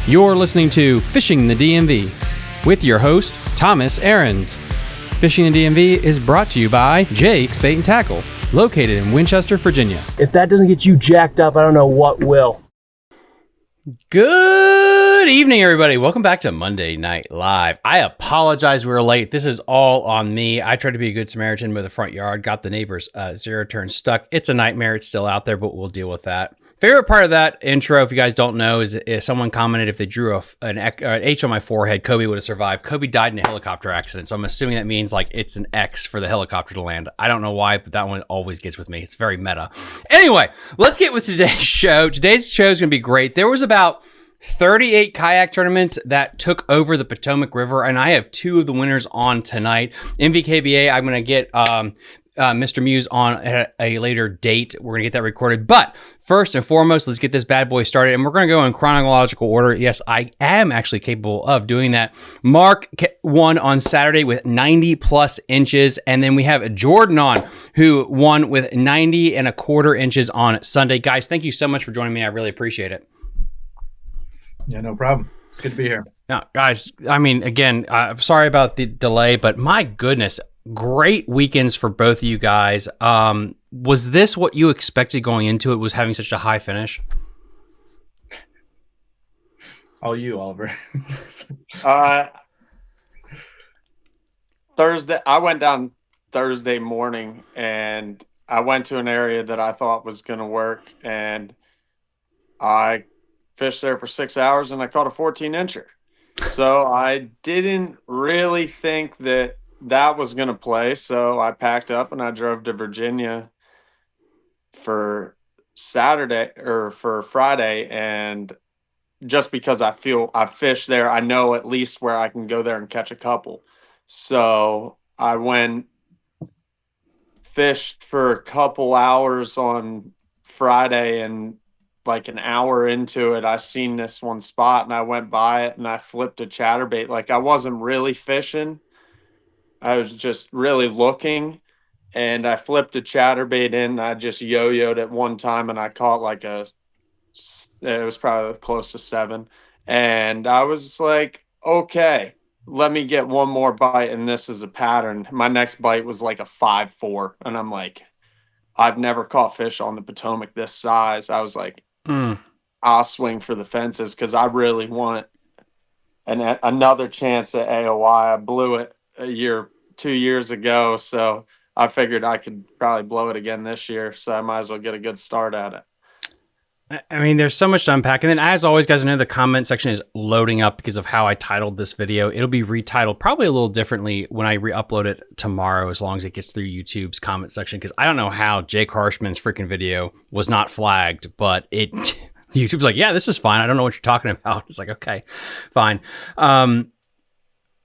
You're listening to Fishing the DMV with your host, Thomas Ahrens. Fishing the DMV is brought to you by Jake's Bait and Tackle, located in Winchester, Virginia. If that doesn't get you jacked up, I don't know what will. Good evening, everybody. Welcome back to Monday Night Live. I apologize we were late. This is all on me. I tried to be a good Samaritan with the front yard, got the neighbor's zero turn stuck. It's a nightmare. It's still out there, but we'll deal with that. Favorite part of that intro, if you guys don't know, is someone commented if they drew an H on my forehead, Kobe would have survived. Kobe died in a helicopter accident, so I'm assuming that means like it's an X for the helicopter to land. I don't know why, but that one always gets with me. It's very meta. Anyway, let's get with today's show. Today's show is going to be great. There was about 38 kayak tournaments that took over the Potomac River, and I have two of the winners on tonight. MVKBA, I'm going to get Mr. Muse on at a later date. We're going to get that recorded. But first and foremost, let's get this bad boy started. And we're going to go in chronological order. Yes, I am actually capable of doing that. Mark won on Saturday with 90 plus inches. And then we have Jordan on, who won with 90 and a quarter inches on Sunday. Guys, thank you so much for joining me. I really appreciate it. Yeah, no problem. It's good to be here. Now, guys, I mean, again, I'm sorry about the delay, but my goodness, great weekends for both of you guys. Was this what you expected going into it, was having such a high finish? All you, Oliver. Thursday, I went down Thursday morning and I went to an area that I thought was going to work, and I fished there for 6 hours and I caught a 14-incher. So I didn't really think that was going to play. So I packed up and I drove to Virginia for Friday. And just because I feel I fished there, I know at least where I can go there and catch a couple. So I went fished for a couple hours on Friday, and like an hour into it, I seen this one spot and I went by it and I flipped a chatterbait. Like, I wasn't really fishing. I was just really looking, and I flipped a chatterbait in. I just yo-yoed at one time and I caught like it was probably close to 7. And I was like, okay, let me get one more bite. And this is a pattern. My next bite was like a 5-4. And I'm like, I've never caught fish on the Potomac this size. I was like, I'll swing for the fences because I really want another chance at AOY. I blew it 2 years ago, so I figured I could probably blow it again this year, so I might as well get a good start at it. I mean, there's so much to unpack. And then, as always, guys, I know the comment section is loading up because of how I titled this video. It'll be retitled probably a little differently when I re-upload it tomorrow, as long as it gets through YouTube's comment section, because I don't know how Jake Harshman's freaking video was not flagged, but YouTube's like, yeah, this is fine. I don't know what you're talking about. It's like, okay, fine.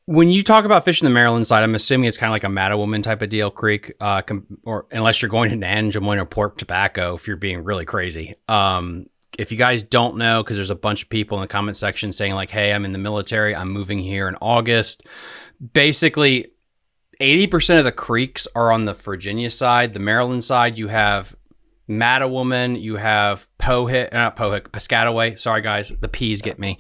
When you talk about fishing the Maryland side, I'm assuming it's kind of like a Mattawoman type of deal, creek, or unless you're going to Nanjemoyne or Port Tobacco, if you're being really crazy. If you guys don't know, because there's a bunch of people in the comment section saying like, hey, I'm in the military, I'm moving here in August. Basically, 80% of the creeks are on the Virginia side. The Maryland side, you have Mattawoman, you have Piscataway. Sorry, guys, the P's get me.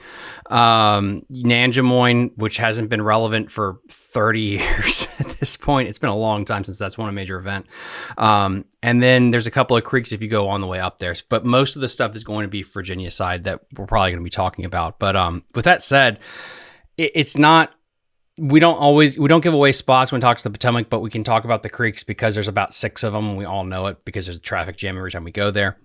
Nanjemoyne, which hasn't been relevant for 30 years at this point. It's been a long time since that's won a major event. And then there's a couple of creeks if you go on the way up there. But most of the stuff is going to be Virginia side that we're probably going to be talking about. But with that said, it's not. We don't give away spots when we talk to the Potomac, but we can talk about the creeks because there's about 6 of them. And we all know it because there's a traffic jam every time we go there.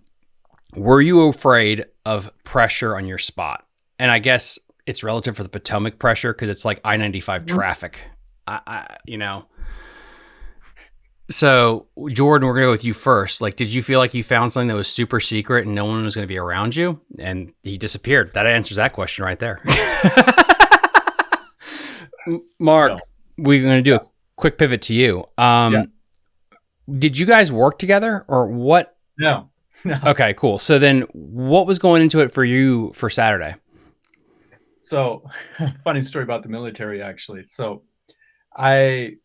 Were you afraid of pressure on your spot? And I guess it's relative for the Potomac pressure because it's like I-95 traffic, So Jordan, we're going to go with you first. Like, did you feel like you found something that was super secret and no one was going to be around you? And he disappeared. That answers that question right there. Mark, we're going to do a quick pivot to you. Did you guys work together or what? No. Okay, cool. So then what was going into it for you for Saturday? So funny story about the military, actually. So I'd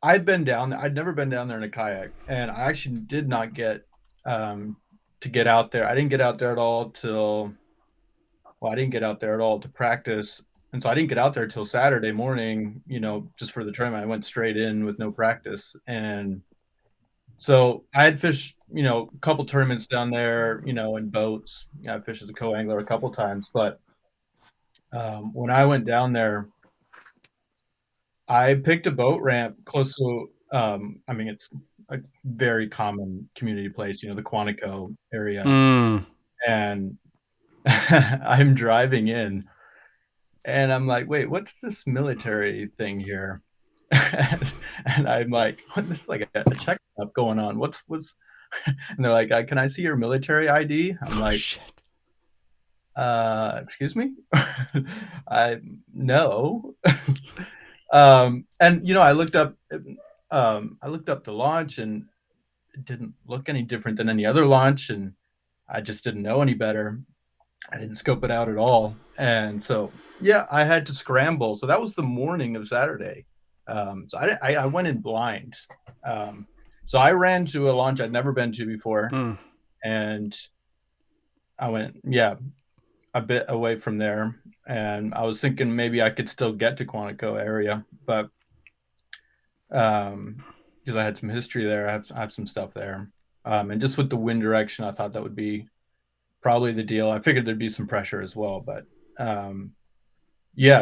been down there. I'd never been down there in a kayak, and I actually did not get to get out there. I didn't get out there at all till well, I didn't get out there at all to practice. And so I didn't get out there till Saturday morning, just for the tournament. I went straight in with no practice. And so I had fished, a couple tournaments down there, in boats. I fished as a co-angler a couple times. But when I went down there, I picked a boat ramp close to, it's a very common community place, the Quantico area. And I'm driving in and I'm like, wait, what's this military thing here? And I'm like, what, this is like a check stop going on. What's and they're like, can I see your military ID? I'm like, shit. Excuse me? No. And I looked up the launch and it didn't look any different than any other launch, and I just didn't know any better. I didn't scope it out at all. And so, yeah, I had to scramble. So that was the morning of Saturday. So I went in blind. So I ran to a launch I'd never been to before. And I went, a bit away from there. And I was thinking maybe I could still get to Quantico area. But because I had some history there, I have some stuff there. And just with the wind direction, I thought that would be probably the deal. I figured there'd be some pressure as well, but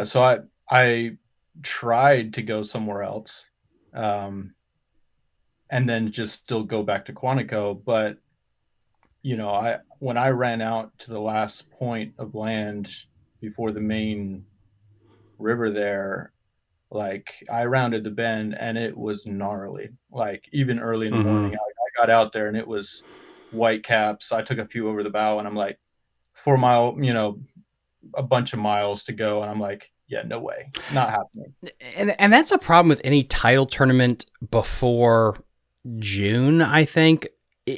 so I tried to go somewhere else, and then just still go back to Quantico. But when I ran out to the last point of land before the main river there, like I rounded the bend and it was gnarly. Like even early in the morning, I got out there and it was white caps. I took a few over the bow and I'm like, 4 mile, a bunch of miles to go. And I'm like, yeah, no way, not happening. And that's a problem with any title tournament before June, I think.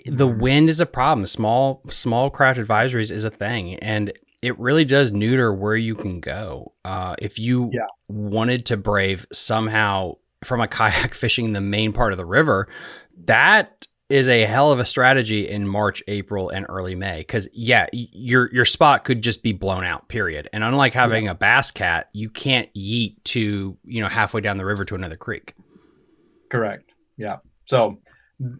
The wind is a problem. Small craft advisories is a thing. And it really does neuter where you can go. If you wanted to brave somehow from a kayak fishing the main part of the river, that is a hell of a strategy in March, April, and early May. Because your spot could just be blown out, period. And unlike having a bass cat, you can't yeet to halfway down the river to another creek. Correct. Yeah. So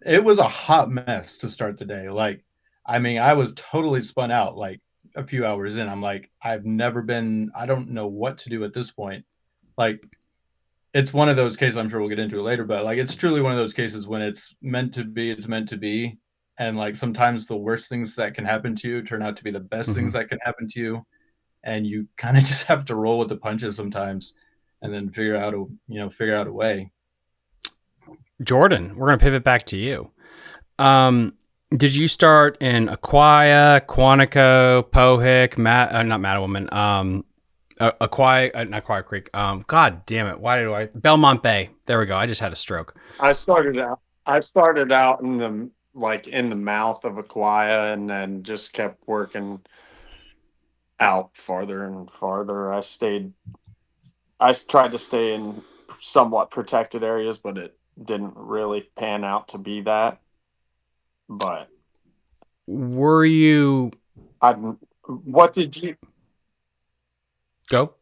it was a hot mess to start the day. Like, I was totally spun out. Like a few hours in, I'm like, I don't know what to do at this point. Like, it's one of those cases, I'm sure we'll get into it later, but like, it's truly one of those cases when it's meant to be, it's meant to be. And like, sometimes the worst things that can happen to you turn out to be the best things that can happen to you. And you kind of just have to roll with the punches sometimes and then figure out a way. Jordan, we're going to pivot back to you. Did you start in Aquia, Quantico, Pohick, not Mattawoman, not Aquia Creek. God damn it. Why did I? Belmont Bay. There we go. I just had a stroke. I started out in the mouth of Aquia and then just kept working out farther and farther. I tried to stay in somewhat protected areas, but it didn't really pan out to be that. But were you? What did you go?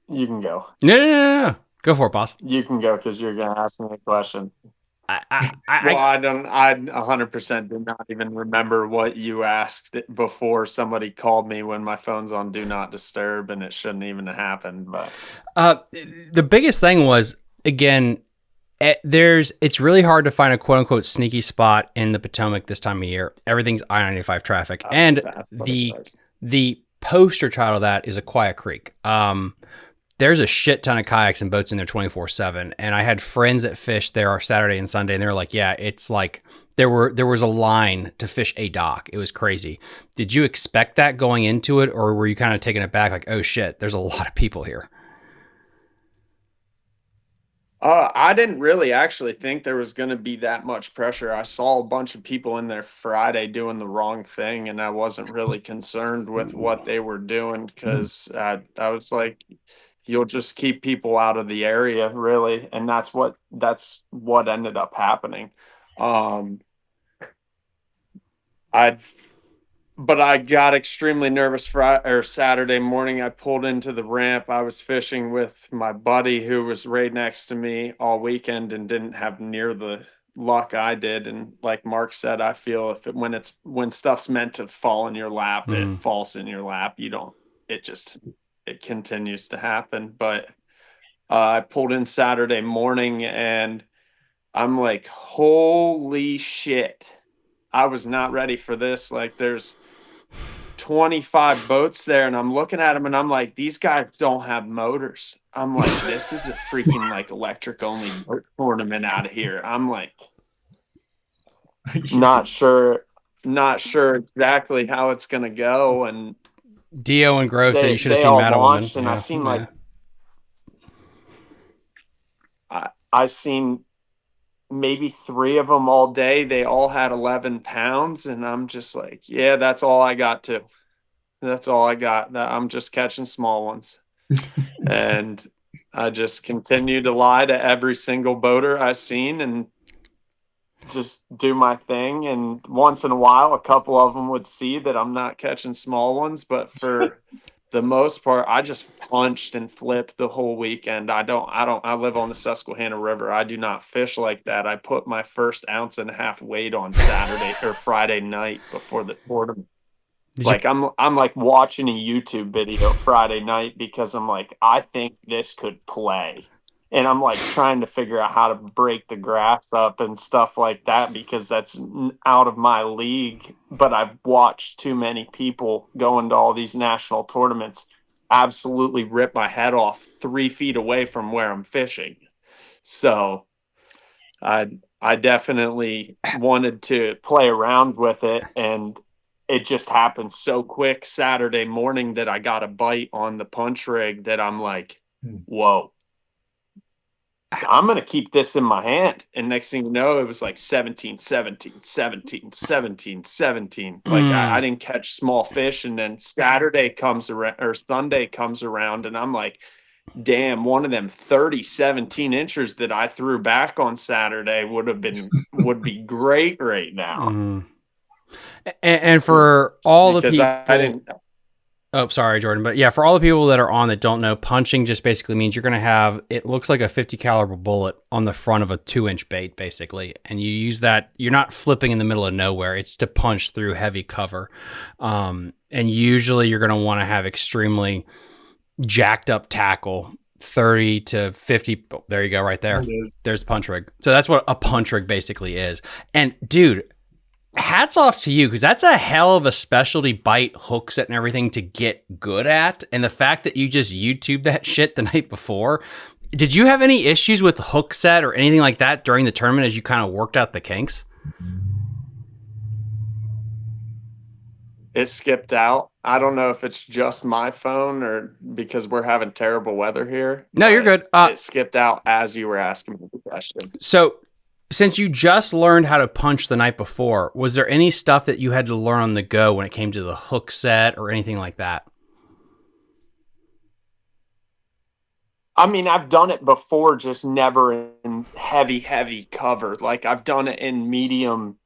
You can go. No. Go for it, boss. You can go because you're going to ask me a question. I 100% did not even remember what you asked before somebody called me when my phone's on Do Not Disturb, and it shouldn't even have happened. But the biggest thing was, again, it's really hard to find a quote unquote sneaky spot in the Potomac this time of year. Everything's I-95 traffic, and the poster child of that is Aquia Creek. There's a shit ton of kayaks and boats in there 24/7. And I had friends that fished there on Saturday and Sunday, and they were like, yeah, it's like there was a line to fish a dock. It was crazy. Did you expect that going into it, or were you kind of taken aback like, oh shit, there's a lot of people here? I didn't really actually think there was going to be that much pressure. I saw a bunch of people in there Friday doing the wrong thing, and I wasn't really concerned with what they were doing because I was like, you'll just keep people out of the area, really, and that's what ended up happening. but I got extremely nervous Saturday morning. I pulled into the ramp. I was fishing with my buddy who was right next to me all weekend and didn't have near the luck I did. And like Mark said, I feel when stuff's meant to fall in your lap, it falls in your lap. It continues to happen. But I pulled in Saturday morning and I'm like, holy shit. I was not ready for this. Like there's 25 boats there and I'm looking at them and I'm like, these guys don't have motors. I'm like, this is a freaking like electric only boat tournament out of here. I'm like, not sure exactly how it's going to go. And Dio and Grove said you should have they seen all Matt launched Woman. and I seen like, I seen maybe 3 of them all day. They all had 11 pounds and I'm just like, yeah, that's all I got to. That's all I got. I'm just catching small ones. And I just continue to lie to every single boater I've seen and just do my thing. And once in a while, a couple of them would see that I'm not catching small ones. But for the most part, I just punched and flipped the whole weekend. I live on the Susquehanna River. I do not fish like that. I put my first 1.5 ounce weight on Saturday or Friday night before the tournament. I'm like watching a YouTube video Friday night because I'm like, I think this could play. And I'm like trying to figure out how to break the grass up and stuff like that because that's out of my league. But I've watched too many people going to all these national tournaments absolutely rip my head off 3 feet away from where I'm fishing. So I definitely wanted to play around with it, and it just happened so quick Saturday morning that I got a bite on the punch rig that I'm like, whoa, I'm going to keep this in my hand. And next thing you know, it was like 17, 17, 17, 17, 17. Like I didn't catch small fish. And then Sunday comes around and I'm like, damn, one of them 30, 17 inchers that I threw back on Saturday would be great right now. And for all the people, oh, sorry, Jordan. But yeah, for all the people that are on that don't know, punching just basically means you're going to have, it looks like a 50 caliber bullet on the front of a 2-inch bait, basically. And you use that, you're not flipping in the middle of nowhere. It's to punch through heavy cover. And usually you're going to want to have extremely jacked up tackle, 30 to 50. Oh, there you go, right there. There's the punch rig. So that's what a punch rig basically is. And dude, hats off to you, because that's a hell of a specialty bite, hook set and everything to get good at. And the fact that you just YouTubed that shit the night before, did you have any issues with the hook set or anything like that during the tournament as you kind of worked out the kinks? It skipped out. I don't know if it's just my phone or because we're having terrible weather here. No, you're good. It skipped out as you were asking me the question. So since you just learned how to punch the night before, was there any stuff that you had to learn on the go when it came to the hook set or anything like that? I mean, I've done it before, just never in heavy cover. Like I've done it in medium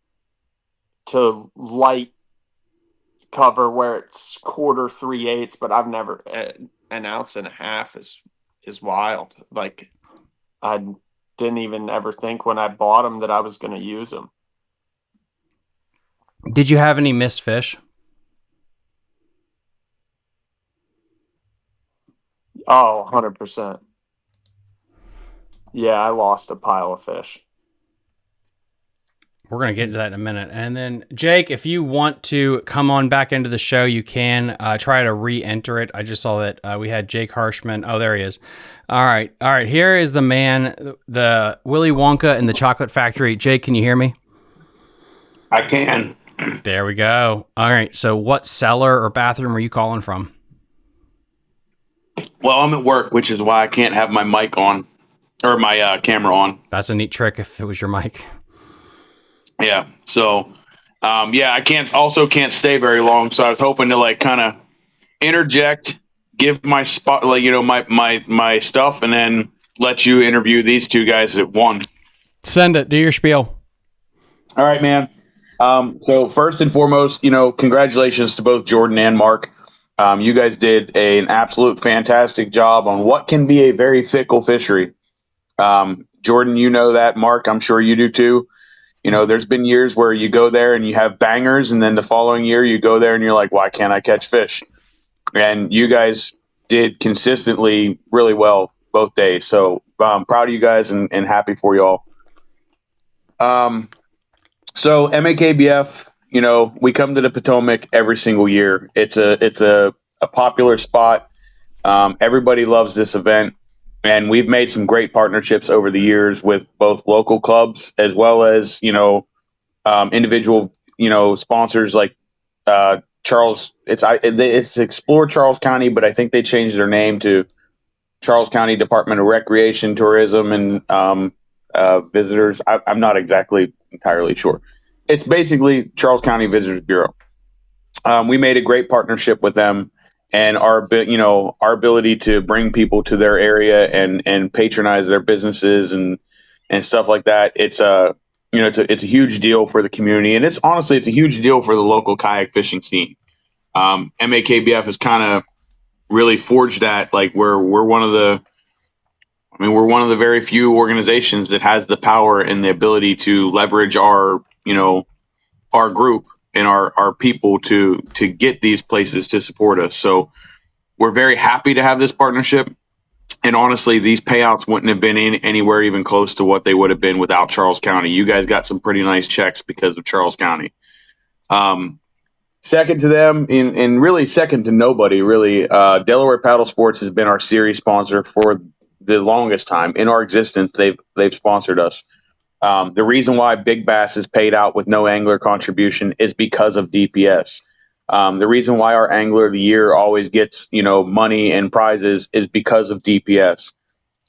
to light cover where it's 1/4, 3/8, but I've never 1.5 ounces is wild. Like I didn't even ever think when I bought them that I was going to use them. Did you have any missed fish? Oh, 100%. Yeah, I lost a pile of fish. We're going to get into that in a minute. And then, Jake, if you want to come on back into the show, you can try to re-enter it. I just saw that we had Jake Harshman. Oh, there he is. All right. Here is the man, the Willy Wonka in the Chocolate Factory. Jake, can you hear me? I can. There we go. All right. So what cellar or bathroom are you calling from? Well, I'm at work, which is why I can't have my mic on or my camera on. That's a neat trick if it was your mic. Yeah. So, I can't stay very long. So I was hoping to kind of interject, give my spot, my stuff, and then let you interview these two guys at one. Send it. Do your spiel. All right, man. So first and foremost, congratulations to both Jordan and Mark. You guys did an absolute fantastic job on what can be a very fickle fishery. Jordan, you know that. Mark, I'm sure you do too. There's been years where you go there and you have bangers, and then the following year you go there and you're like, why can't I catch fish? And you guys did consistently really well both days. So I'm proud of you guys and happy for you all. So MAKBF, we come to the Potomac every single year. It's a popular spot. Everybody loves this event, and we've made some great partnerships over the years with both local clubs as well as individual sponsors like Charles. It's Explore Charles County, but I think they changed their name to Charles County Department of Recreation, Tourism, and Visitors. I'm not exactly entirely sure. It's basically Charles County Visitors Bureau. We made a great partnership with them, and our ability to bring people to their area and patronize their businesses and stuff like that. It's a huge deal for the community, and it's a huge deal for the local kayak fishing scene. MAKBF has kind of really forged that. Like we're one of the very few organizations that has the power and the ability to leverage our group and our people to get these places to support us. So we're very happy to have this partnership. And honestly, these payouts wouldn't have been anywhere even close to what they would have been without Charles County. You guys got some pretty nice checks because of Charles County. Second to them, and really second to nobody, really, Delaware Paddle Sports has been our series sponsor for the longest time. In our existence, they've sponsored us. The reason why Big Bass is paid out with no angler contribution is because of DPS. The reason why our Angler of the Year always gets money and prizes is because of DPS.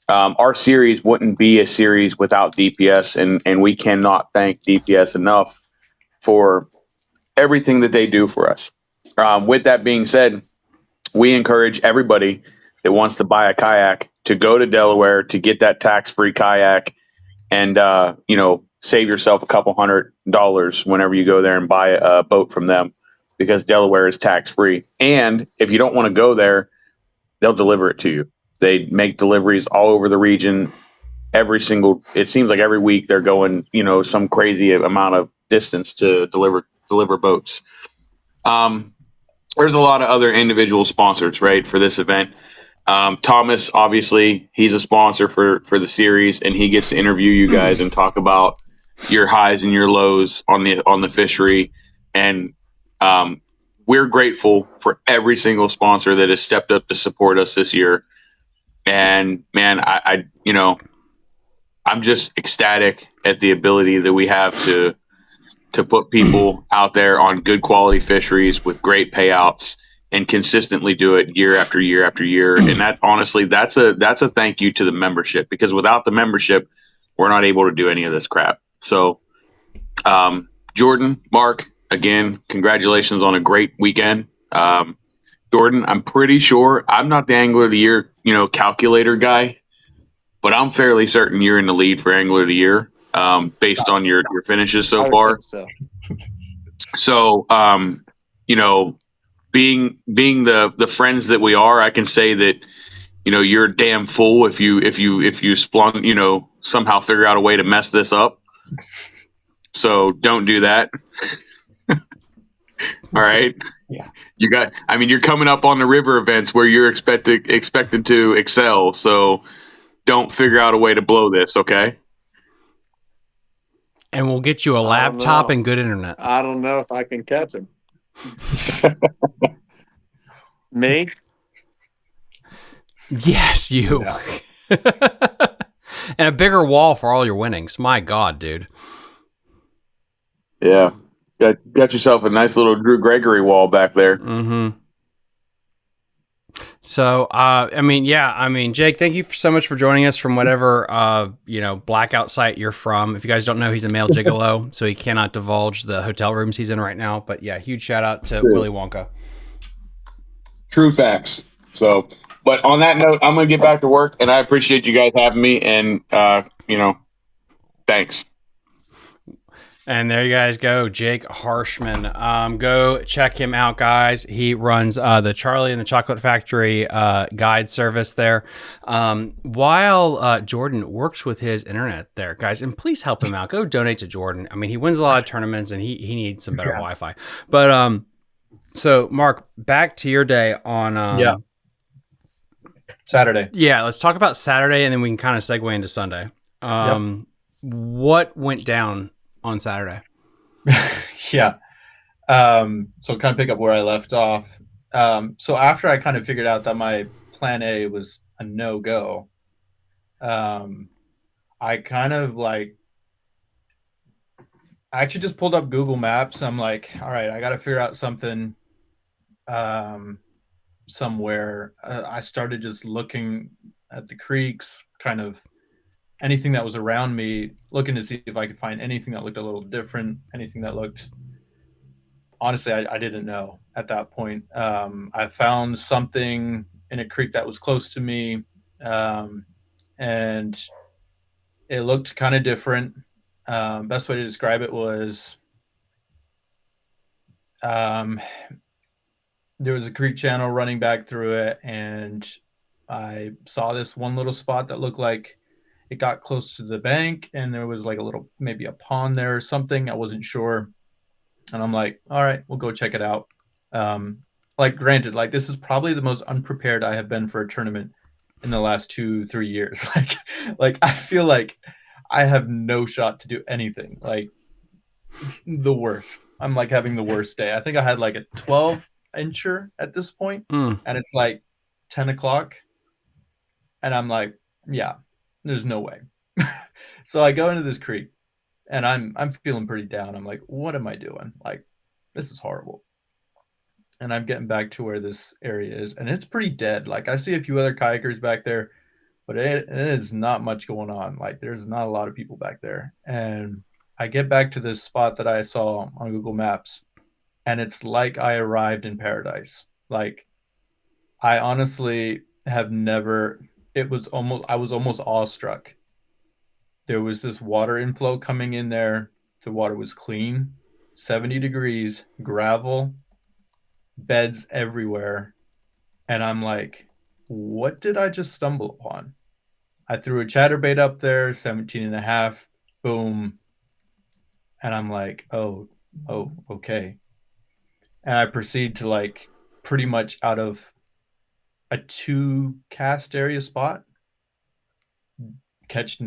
Our series wouldn't be a series without DPS, and we cannot thank DPS enough for everything that they do for us. With that being said, we encourage everybody that wants to buy a kayak to go to Delaware to get that tax-free kayak and save yourself a couple $100 whenever you go there and buy a boat from them, because Delaware is tax-free. And if you don't want to go there, they'll deliver it to you. They make deliveries all over the region. It seems like every week they're going some crazy amount of distance to deliver boats. There's a lot of other individual sponsors, right, for this event. Thomas, obviously, he's a sponsor for the series, and he gets to interview you guys and talk about your highs and your lows on the fishery. And we're grateful for every single sponsor that has stepped up to support us this year. And man, I'm just ecstatic at the ability that we have to put people out there on good quality fisheries with great payouts and consistently do it year after year after year. And that honestly, that's a thank you to the membership, because without the membership, we're not able to do any of this crap. So, Jordan, Mark, again, congratulations on a great weekend. Jordan, I'm pretty sure I'm not the Angler of the Year, calculator guy, but I'm fairly certain you're in the lead for Angler of the Year, based on your finishes so far. So, being the friends that we are, I can say that you're a damn fool if you splunk, somehow figure out a way to mess this up. So don't do that. All right. Yeah. You're coming up on the river events where you're expected to excel. So don't figure out a way to blow this. Okay. And we'll get you a laptop and good internet. I don't know if I can catch him. Me? Yes, you. Yeah. And a bigger wall for all your winnings. My God, dude. Yeah. Got yourself a nice little Drew Gregory wall back there. Mm-hmm. So, Jake, thank you so much for joining us from whatever, blackout site you're from. If you guys don't know, he's a male gigolo, so he cannot divulge the hotel rooms he's in right now. But yeah, huge shout out to Willy Wonka. True facts. So, but on that note, I'm going to get back to work, and I appreciate you guys having me, and, thanks. And there you guys go, Jake Harshman. Go check him out, guys. He runs the Charlie and the Chocolate Factory guide service there. While Jordan works with his internet there, guys, and please help him out. Go donate to Jordan. I mean, he wins a lot of tournaments, and he needs some better Wi-Fi. But so Mark, back to your day on Saturday. Yeah, let's talk about Saturday, and then we can kind of segue into Sunday. What went down on Saturday? Yeah. So kind of pick up where I left off. So after I kind of figured out that my plan A was a no-go, I kind of like, I actually just pulled up Google Maps. I'm like, all right, I got to figure out something somewhere. I started just looking at the creeks, kind of anything that was around me, looking to see if I could find anything that looked a little different, anything that looked, honestly, I didn't know at that point. I found something in a creek that was close to me, and it looked kind of different. Best way to describe it was there was a creek channel running back through it, and I saw this one little spot that looked like it got close to the bank, and there was like a little, maybe a pond there or something. I wasn't sure. And I'm like, all right, we'll go check it out. Like, granted, like, this is probably the most unprepared I have been for a tournament in the last 2-3 years. Like I feel like I have no shot to do anything. Like, it's the worst. I'm like having the worst day. I think I had like a 12-incher at this point, and it's like 10 o'clock. And I'm like, yeah, there's no way. So I go into this creek, and I'm feeling pretty down. I'm like, what am I doing? Like, this is horrible. And I'm getting back to where this area is, and it's pretty dead. Like, I see a few other kayakers back there, but it is not much going on. Like, there's not a lot of people back there. And I get back to this spot that I saw on Google Maps, and it's like I arrived in paradise. Like, I honestly have never, I was almost awestruck. There was this water inflow coming in there. The water was clean, 70 degrees, gravel, beds everywhere. And I'm like, what did I just stumble upon? I threw a chatterbait up there, 17 and a half, boom. And I'm like, oh, okay. And I proceed to, like, pretty much out of a 2 cast area spot, catch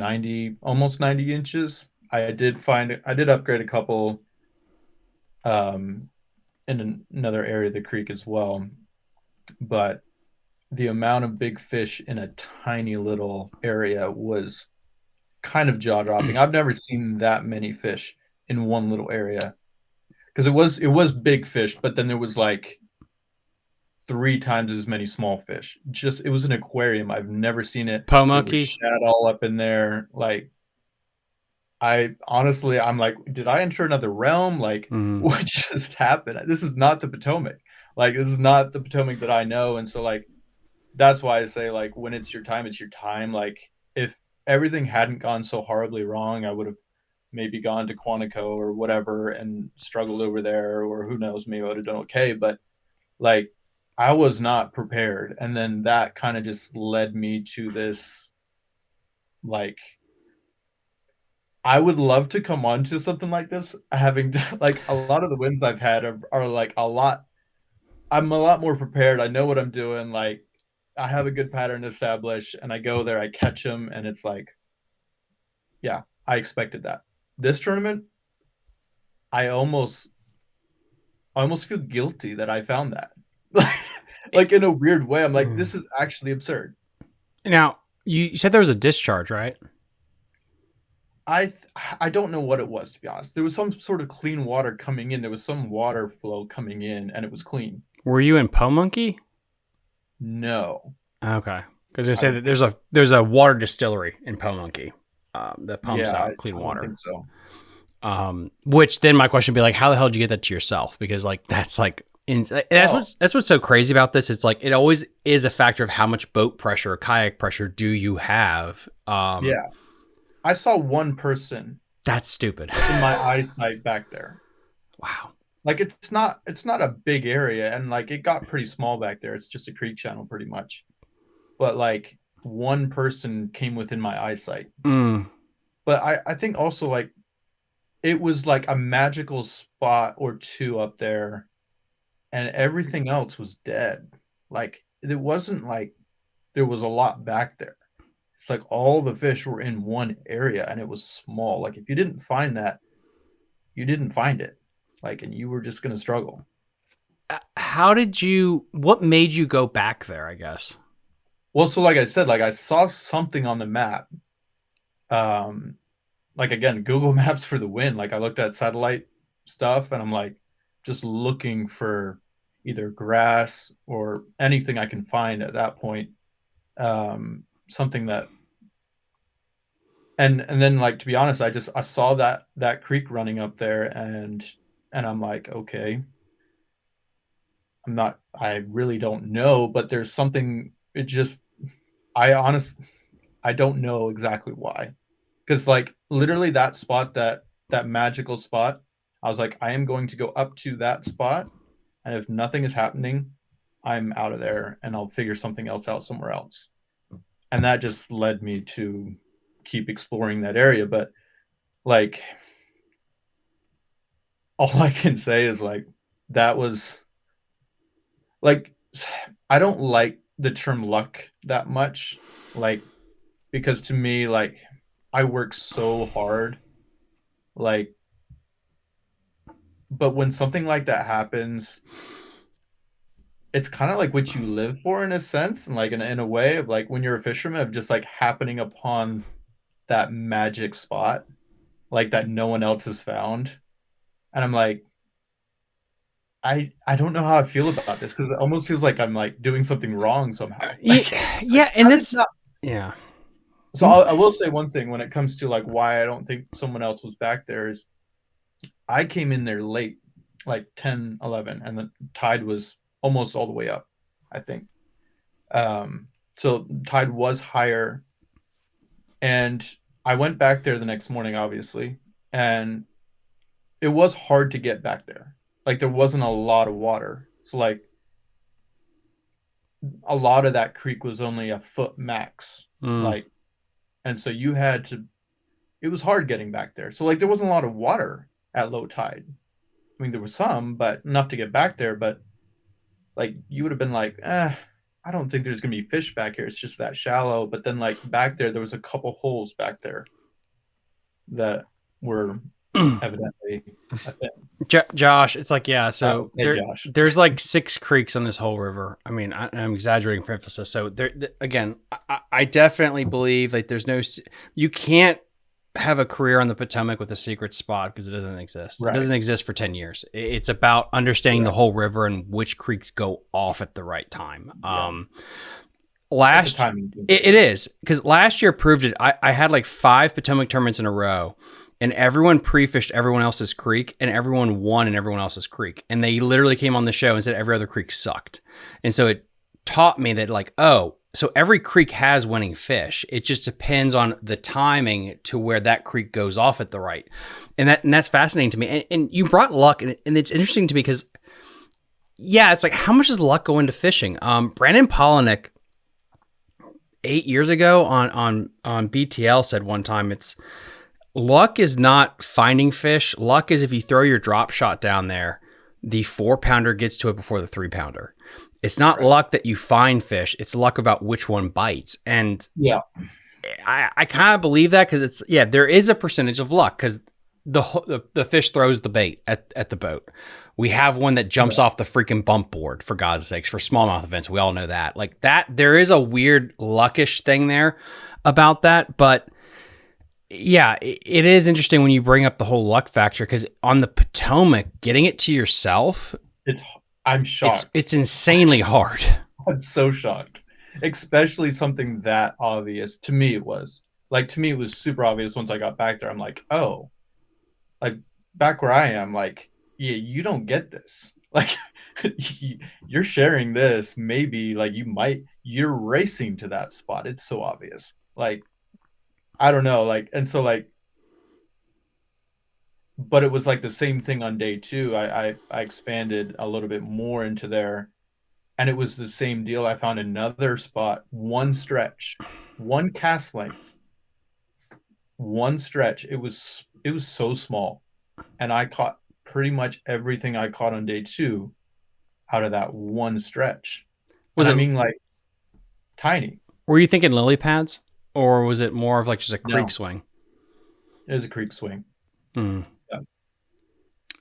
almost 90 inches. I did upgrade a couple in another area of the creek as well, but the amount of big fish in a tiny little area was kind of jaw-dropping. I've never seen that many fish in one little area, because it was big fish, but then there was like 3 times as many small fish. It was an aquarium. I've never seen it. Po monkey shad all up in there. Like, I'm like, did I enter another realm? Like, what just happened? This is not the Potomac. Like, this is not the Potomac that I know. And so, like, that's why I say, like, when it's your time, it's your time. Like, if everything hadn't gone so horribly wrong, I would have maybe gone to Quantico or whatever and struggled over there, or who knows, maybe I would have done okay. But, like, I was not prepared. And then that kind of just led me to this, like, I would love to come on to something like this, having, like, a lot of the wins I've had are like I'm a lot more prepared. I know what I'm doing. Like, I have a good pattern established, and I go there, I catch them, and it's like, yeah, I expected that. This tournament, I almost feel guilty that I found that. Like, in a weird way, I'm like, this is actually absurd. Now, you said there was a discharge, right? I don't know what it was, to be honest. There was some sort of clean water coming in. There was some water flow coming in, and it was clean. Were you in Po Monkey? No. Okay, because they say that there's a water distillery in Po Monkey that pumps out clean water. I think so. Which then my question would be like, how the hell did you get that to yourself? Because, like, that's like, that's what's so crazy about this. It's like, it always is a factor of how much boat pressure or kayak pressure do you have. Yeah. I saw one person That's stupid. in my eyesight back there. Wow. Like it's not a big area, and like it got pretty small back there. It's just a creek channel pretty much. But like one person came within my eyesight. Mm. But I think also like it was like a magical spot or two up there, and everything else was dead. Like it wasn't like there was a lot back there. It's like all the fish were in one area and it was small. Like if you didn't find that, you didn't find it. Like, and you were just going to struggle. What made you go back there, I guess? Well, so like I said, like I saw something on the map. Like again, Google Maps for the win. Like I looked at satellite stuff and I'm like just looking for either grass or anything I can find at that point. Something that and then like to be honest, I saw that creek running up there and I'm like, okay, I really don't know, but there's something. It just I don't know exactly why, because like literally that spot, that magical spot, I was like, I am going to go up to that spot, and if nothing is happening, I'm out of there and I'll figure something else out somewhere else. And that just led me to keep exploring that area. But like all I can say is like that was like I don't like the term luck that much, like because to me like I work so hard, like, but when something like that happens, it's kind of like what you live for in a sense, and like in a way of like when you're a fisherman of just like happening upon that magic spot like that no one else has found. And I'm like, I don't know how I feel about this because it almost feels like I'm like doing something wrong somehow. Like, Yeah, and that's yeah. So I will say one thing when it comes to like why I don't think someone else was back there is I came in there late, like 10, 11, and the tide was almost all the way up, I think. So tide was higher, and I went back there the next morning, obviously, and it was hard to get back there. Like there wasn't a lot of water, so like a lot of that creek was only a foot max, like, and so you had to. It was hard getting back there. So like there wasn't a lot of water at low tide. I mean, there was some, but enough to get back there. But like you would have been like, I don't think there's gonna be fish back here. It's just that shallow. But then like back there was a couple holes back there that were evidently a thing. Josh, it's like, yeah, so Josh. There's like 6 creeks on this whole river. I mean, I'm exaggerating for emphasis. So again, I definitely believe like you can't have a career on the Potomac with a secret spot because it doesn't exist. Right. It doesn't exist for 10 years. It's about understanding the whole river and which creeks go off at the right time. Yeah. It is, because last year proved it. I had like 5 Potomac tournaments in a row, and everyone pre-fished everyone else's creek, and everyone won in everyone else's creek. And they literally came on the show and said every other creek sucked. And so it taught me that like, oh, so every creek has winning fish. It just depends on the timing to where that creek goes off at the right. And that's fascinating to me. And you brought luck, and it's interesting to me because, yeah, it's like, how much does luck go into fishing? Brandon Polinick 8 years ago on BTL said one time, it's luck is not finding fish. Luck is if you throw your drop shot down there, the 4-pounder gets to it before the 3-pounder. It's not luck that you find fish. It's luck about which one bites. And yeah, I kind of believe that because there is a percentage of luck because the fish throws the bait at the boat. We have one that jumps off the freaking bump board, for God's sakes, for smallmouth events. We all know that. Like that, there is a weird luckish thing there about that. But yeah, it is interesting when you bring up the whole luck factor because on the Potomac, getting it to yourself, I'm shocked. It's insanely hard. I'm so shocked, especially something that obvious. To me, it was super obvious once I got back there. I'm like, oh, like back where I am, like, yeah, you don't get this. Like, you're sharing this. Maybe like you're racing to that spot. It's so obvious. Like, I don't know. Like, and so like, but it was like the same thing on day 2. I expanded a little bit more into there, and it was the same deal. I found another spot, one stretch, one cast length, one stretch. It was so small, and I caught pretty much everything I caught on day 2 out of that one stretch. Was And I it? mean, like, tiny. Were you thinking lily pads, or was it more of like just a creek No, swing? it was a creek swing. Hmm.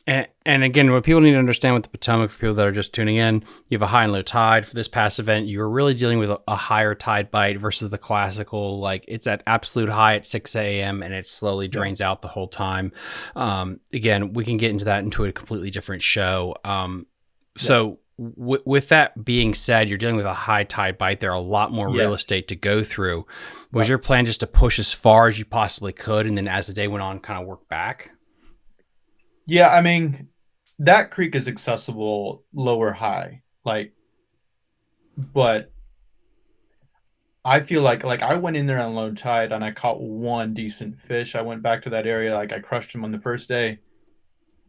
Yeah. And again, what people need to understand with the Potomac, for people that are just tuning in, you have a high and low tide. For this past event, you're really dealing with a higher tide bite versus the classical, like it's at absolute high at 6 a.m. and it slowly drains out the whole time. Again, we can get into that into a completely different show. So with that being said, you're dealing with a high tide bite. There are a lot more real Yes. estate to go through. Was your plan just to push as far as you possibly could, and then as the day went on, kind of work back? Yeah, I mean, that creek is accessible low or high, like, but I feel like I went in there on low tide and I caught one decent fish. I went back to that area, like I crushed him on the first day.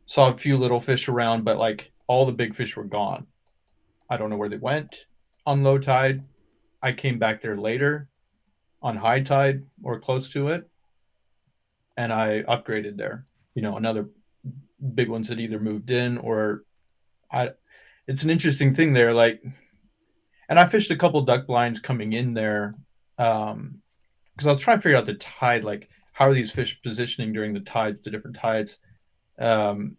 Saw a few little fish around, but like all the big fish were gone. I don't know where they went on low tide. I came back there later on high tide or close to it, and I upgraded there. Another big ones had either moved in or I. It's an interesting thing there, like, and I fished a couple duck blinds coming in there, because I was trying to figure out the tide, like how are these fish positioning during the tides, the different tides, and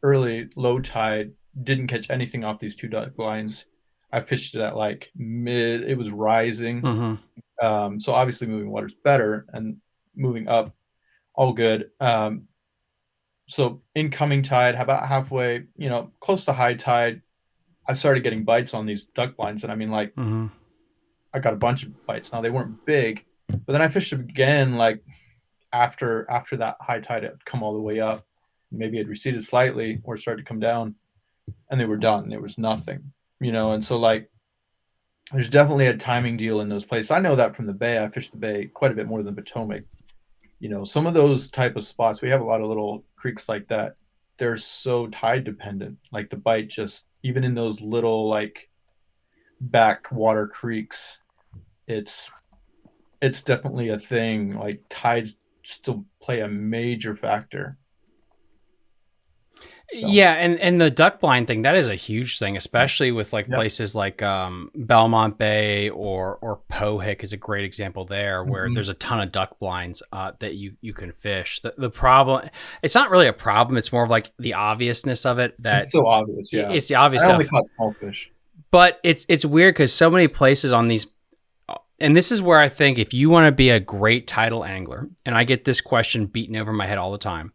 early low tide didn't catch anything off these 2 duck blinds. I fished it at like mid, it was rising. So obviously moving water's better, and moving up, all good. So incoming tide, about halfway, close to high tide, I started getting bites on these duck blinds. And I mean, like, I got a bunch of bites. Now they weren't big, but then I fished again, like after that high tide had come all the way up. Maybe it receded slightly or started to come down, and they were done. There was nothing, and so, like, there's definitely a timing deal in those places. I know that from the bay. I fished the bay quite a bit more than Potomac. Some of those type of spots, we have a lot of little creeks like that. They're so tide dependent. Like the bite, just even in those little like backwater creeks, it's definitely a thing. Like tides still play a major factor. So. Yeah, and the duck blind thing, that is a huge thing, especially with like places like Belmont Bay or Pohick is a great example there, where there's a ton of duck blinds that you can fish. The problem, it's not really a problem, it's more of like the obviousness of it. That it's so obvious. Yeah, it's the obvious I only stuff. caught small fish, but it's weird because so many places on these, and this is where I think if you want to be a great tidal angler, and I get this question beaten over my head all the time,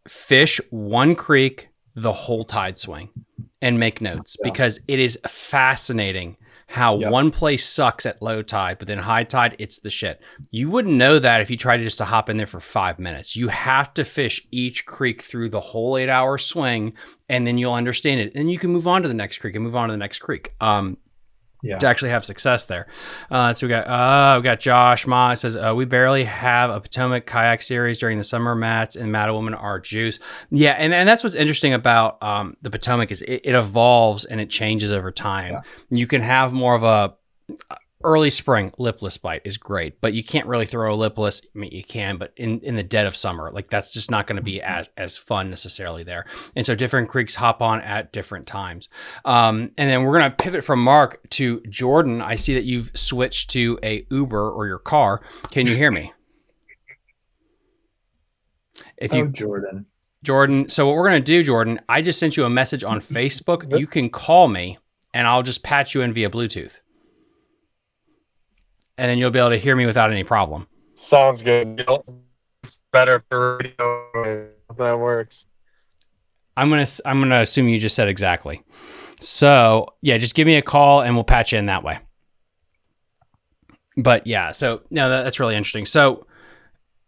fish one creek the whole tide swing and make notes, because it is fascinating how one place sucks at low tide, but then high tide, it's the shit. You wouldn't know that if you tried just to hop in there for 5 minutes. You have to fish each creek through the whole 8-hour swing, and then you'll understand it. And you can move on to the next creek and move on to the next creek. To actually have success there. So we got Josh Ma says, we barely have a Potomac kayak series during the summer mats, and Woman are juice. Yeah, and that's what's interesting about the Potomac is it evolves and it changes over time. Yeah. You can have more of a early spring lipless bite is great, but you can't really throw a lipless. I mean, you can, but in the dead of summer, like that's just not going to be as fun necessarily there. And so different creeks hop on at different times. And then we're going to pivot from Mark to Jordan. I see that you've switched to a Uber or your car. Can you hear me? Jordan. So what we're going to do, Jordan, I just sent you a message on Facebook. You can call me and I'll just patch you in via Bluetooth. And then you'll be able to hear me without any problem. Sounds good. It's better for radio if that works. I'm gonna assume you just said exactly. So yeah, just give me a call and we'll patch you in that way. But yeah, so no, that's really interesting. So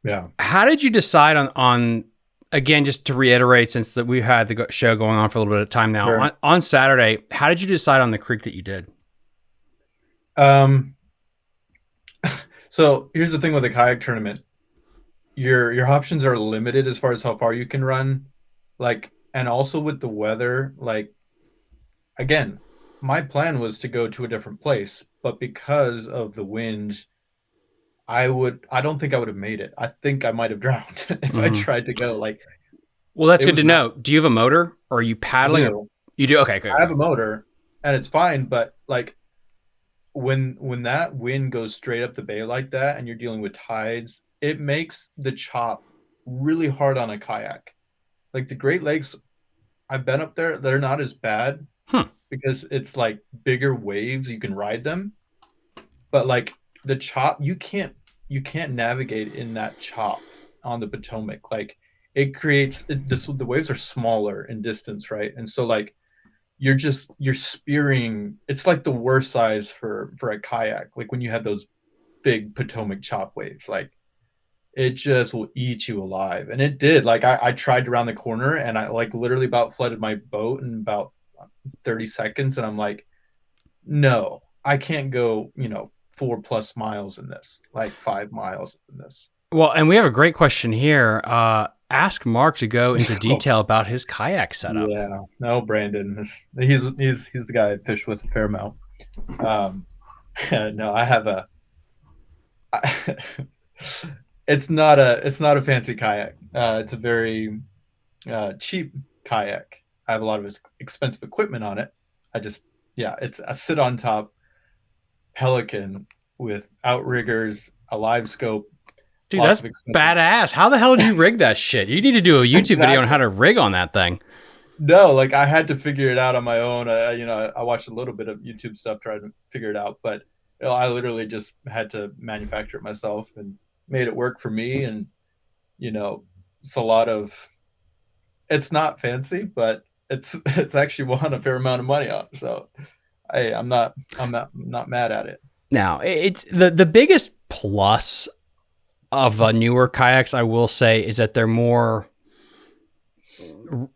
yeah, how did you decide on again, just to reiterate, since that we've had the show going on for a little bit of time now, sure. on Saturday, how did you decide on the creek that you did? So here's the thing with the kayak tournament. your options are limited as far as how far you can run. Like, and also with the weather, like, again, my plan was to go to a different place, but because of the winds, I don't think I would have made it. I think I might have drowned if I tried to go. Like, Well, that's it good was to know. Do you have a motor, or are you I paddling? Or do. you do? Okay, good. I have a motor and it's fine, but like when that wind goes straight up the bay like that and you're dealing with tides, it makes the chop really hard on a kayak. Like the Great Lakes, I've been up there, they're not as bad because it's like bigger waves, you can ride them. But like the chop, you can't navigate in that chop on the Potomac. Like it creates the waves are smaller in distance, right? And so like you're spearing. It's like the worst size for a kayak. Like when you have those big Potomac chop waves, like it just will eat you alive. And it did. Like I tried to round the corner and I like literally about flooded my boat in about 30 seconds. And I'm like, no, I can't go, 4+ miles in this, like 5 miles in this. Well, and we have a great question here. Ask Mark to go into detail about his kayak setup. Yeah, no, Brandon. He's the guy I fish with a fair amount. No, I have a. It's not a fancy kayak. It's a very cheap kayak. I have a lot of expensive equipment on it. It's a sit on top Pelican with outriggers, a live scope. Dude, that's badass. How the hell did you rig that shit? You need to do a YouTube video on how to rig on that thing. No, like I had to figure it out on my own. I watched a little bit of YouTube stuff, tried to figure it out, but I literally just had to manufacture it myself and made it work for me. And it's a lot of. It's not fancy, but it's actually won a fair amount of money on. So, I'm not mad at it. Now, it's the biggest plus of newer kayaks, I will say, is that they're more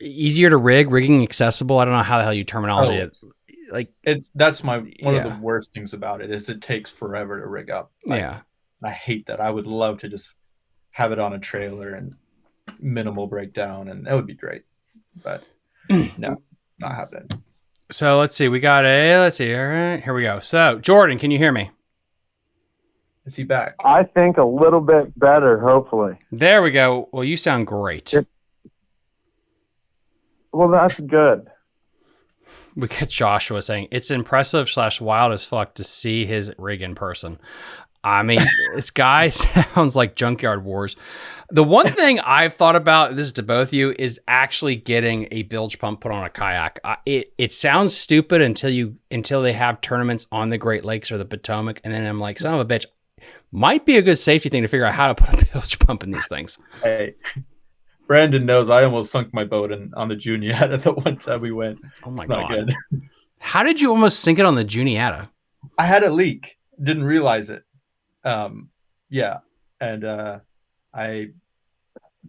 easier to rigging accessible. I don't know how the hell you terminology it's like. That's one of the worst things about it is it takes forever to rig up. I hate that. I would love to just have it on a trailer and minimal breakdown, and that would be great. But no, not happening. So let's see. All right, here we go. So Jordan, can you hear me? Is he back? I think a little bit better, hopefully. There we go. Well, you sound great. Well, that's good. We got Joshua saying, it's impressive / wild as fuck to see his rig in person. I mean, this guy sounds like Junkyard Wars. The one thing I've thought about, this is to both of you, is actually getting a bilge pump put on a kayak. It sounds stupid until they have tournaments on the Great Lakes or the Potomac, and then I'm like, son of a bitch, might be a good safety thing to figure out how to put a bilge pump in these things. Hey, Brandon knows I almost sunk my boat on the Juniata the one time we went. Oh my God. God. Not good. How did you almost sink it on the Juniata? I had a leak. Didn't realize it. Yeah. And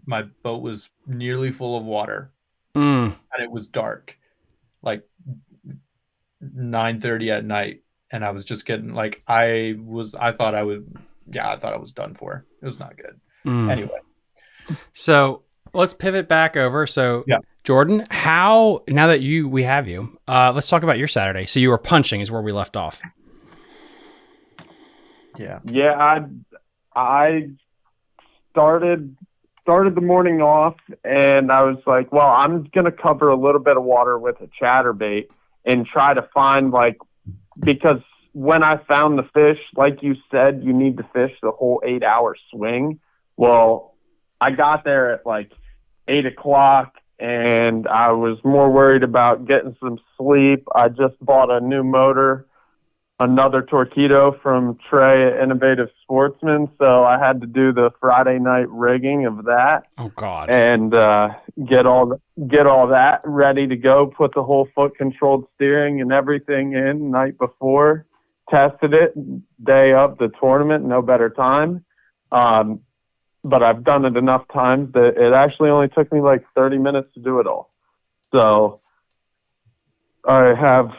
my boat was nearly full of water. And it was dark. Like 9:30 at night. And I was just getting like I thought I was done for. It was not good. Anyway. So let's pivot back over. So Jordan, now that we have you, let's talk about your Saturday. So you were punching is where we left off. Yeah. Yeah, I started the morning off and I was like, well, I'm going to cover a little bit of water with a chatterbait and try to find because when I found the fish, like you said, you need to fish the whole 8-hour swing. Well, I got there at 8 o'clock and I was more worried about getting some sleep. I just bought a new motor, another Torpedo from Trey at Innovative Sportsman. So I had to do the Friday night rigging of that. Oh God. And get all that ready to go, put the whole foot controlled steering and everything in night before, tested it day of the tournament, no better time. But I've done it enough times that it actually only took me 30 minutes to do it all. So I have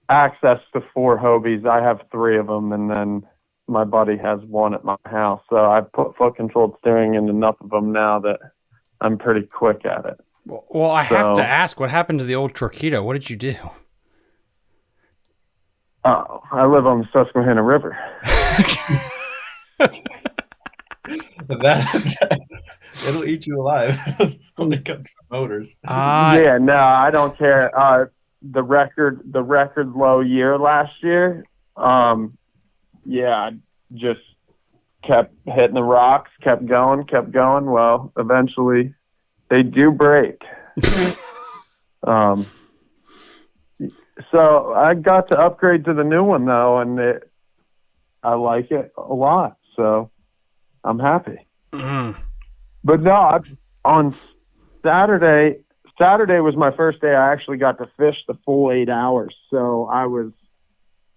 access to 4 Hobies. I have 3 of them, and then my buddy has one at my house. So I put foot controlled steering in enough of them now that I'm pretty quick at it. Well, I have to ask, what happened to the old Torpedo? What did you do? I live on the Susquehanna River. It'll eat you alive when it comes to motors. Yeah, no, I don't care. The record low year last year. I just kept hitting the rocks, kept going. Well, eventually they do break. So I got to upgrade to the new one though, and I like it a lot. So I'm happy. Mm-hmm. But no, on Saturday was my first day I actually got to fish the full 8 hours. So I was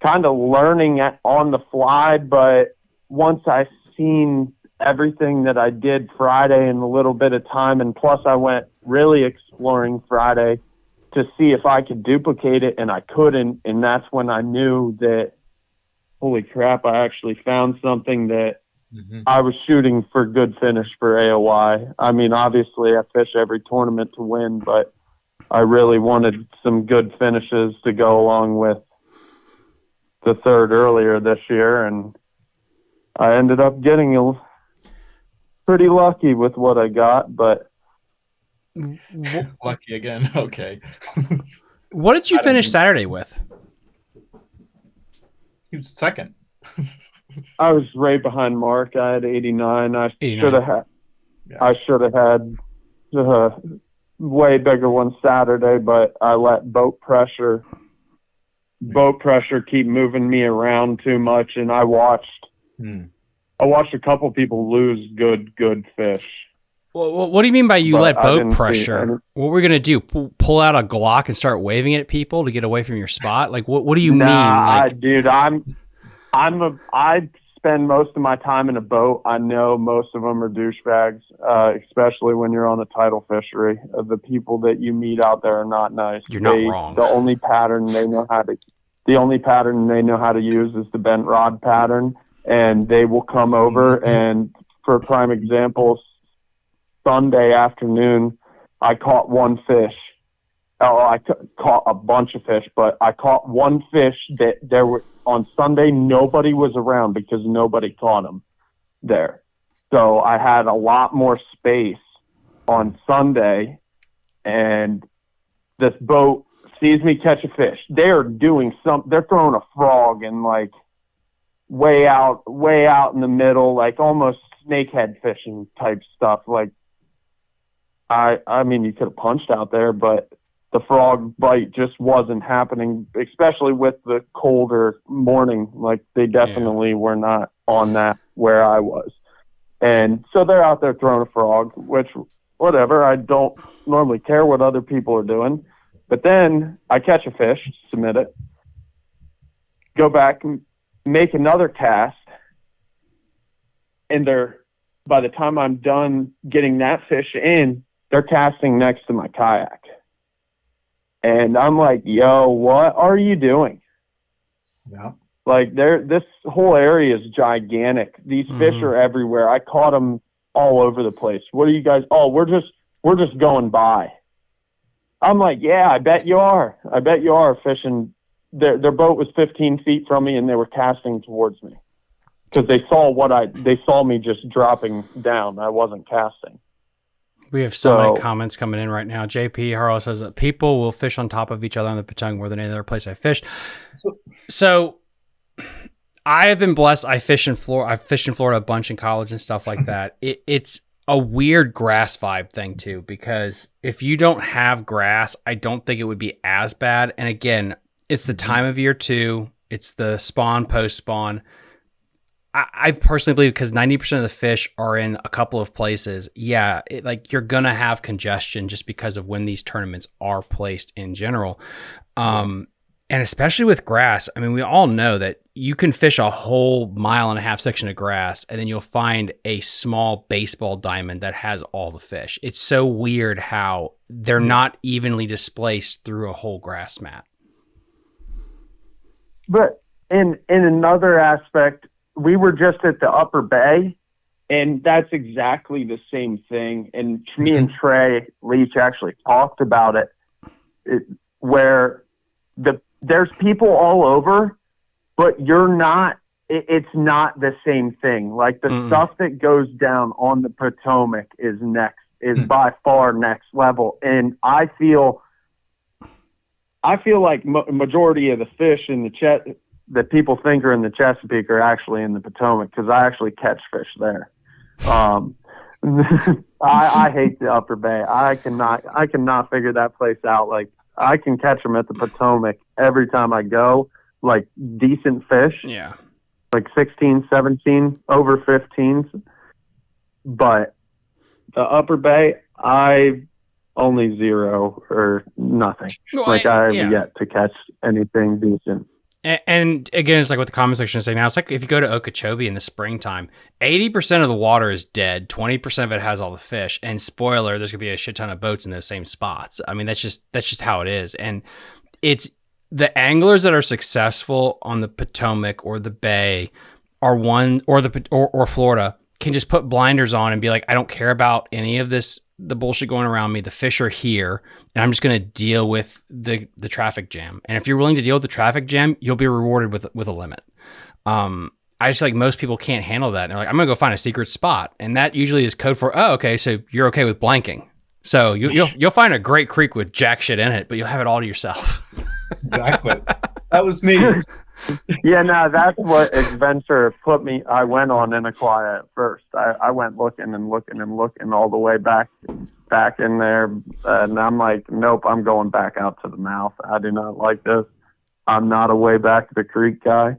kind of learning on the fly, but once I seen everything that I did Friday in a little bit of time, and plus I went really exploring Friday to see if I could duplicate it, and I couldn't, and that's when I knew that, holy crap, I actually found something that I was shooting for good finish for AOY. I mean, obviously I fish every tournament to win, but I really wanted some good finishes to go along with the third earlier this year, and I ended up getting pretty lucky with what I got, but lucky again. Okay. What did you finish Saturday with? He was second. I was right behind Mark. I had 89. I should have had. Yeah. I should have had the way bigger one Saturday, but I let boat pressure keep moving me around too much, and I watched a couple people lose good fish. Well, what do you mean by you let boat pressure? What were we gonna do? Pull out a Glock and start waving it at people to get away from your spot? Like, what do you mean? Like, dude, I spend most of my time in a boat. I know most of them are douchebags, especially when you're on the tidal fishery. The people that you meet out there are not nice. You're not wrong. The only pattern they know how to use is the bent rod pattern, and they will come over. And for a prime example, Sunday afternoon, I caught one fish. Oh, I caught a bunch of fish, but I caught one fish that on Sunday, nobody was around because nobody caught them there. So I had a lot more space on Sunday, and this boat sees me catch a fish. They're throwing a frog and like way out in the middle, like almost snakehead fishing type stuff. Like, I mean, you could have punched out there, but the frog bite just wasn't happening, especially with the colder morning. Like, they definitely were not on that where I was. And so they're out there throwing a frog, which, whatever, I don't normally care what other people are doing. But then I catch a fish, submit it, go back and make another cast, and by the time I'm done getting that fish in, they're casting next to my kayak. And I'm like, yo, what are you doing? Yeah. Like, this whole area is gigantic. These fish are everywhere. I caught them all over the place. What are you guys? Oh, we're just going by. I'm like, yeah, I bet you are. I bet you are fishing. Their boat was 15 feet from me, and they were casting towards me because they saw me just dropping down. I wasn't casting. We have so many comments coming in right now. JP Harlow says that people will fish on top of each other on the Potomac more than any other place I fished. So I have been blessed. I fished in Florida a bunch in college and stuff like that. It's a weird grass vibe thing too, because if you don't have grass, I don't think it would be as bad. And again, it's the time of year too. It's the spawn, post spawn. I personally believe because 90% of the fish are in a couple of places. Yeah, you're going to have congestion just because of when these tournaments are placed in general. And especially with grass. I mean, we all know that you can fish a whole 1.5 mile section of grass, and then you'll find a small baseball diamond that has all the fish. It's so weird how they're not evenly displaced through a whole grass mat. But in another aspect, we were just at the Upper Bay, and that's exactly the same thing. And me and Trey Leach actually talked about where there's people all over, but it's not the same thing. Like the stuff that goes down on the Potomac is by far next level. And I feel like majority of the fish in the that people think are in the Chesapeake are actually in the Potomac, because I actually catch fish there. I hate the Upper Bay. I cannot figure that place out. Like, I can catch them at the Potomac every time I go, like decent fish. Yeah. Like 16, 17, over 15s. But the Upper Bay, I only 0 or nothing. Well, I have yet to catch anything decent. And again, it's like what the comment section is saying now. It's like if you go to Okeechobee in the springtime, 80% of the water is dead. 20% of it has all the fish. And spoiler, there's gonna be a shit ton of boats in those same spots. I mean, that's just how it is. And it's the anglers that are successful on the Potomac or the Bay or Florida can just put blinders on and be like, I don't care about any of this, the bullshit going around me. The fish are here, and I'm just going to deal with the traffic jam. And if you're willing to deal with the traffic jam, you'll be rewarded with a limit. I just feel like most people can't handle that. And they're like, I'm going to go find a secret spot. And that usually is code for, oh, okay, so you're okay with blanking. So you'll find a great creek with jack shit in it, but you'll have it all to yourself. Exactly. That was me. Yeah, no, that's what adventure I went on in Aquia at first. I went looking all the way back in there, and I'm like, nope, I'm going back out to the mouth. I do not like this. I'm not a way back to the creek guy.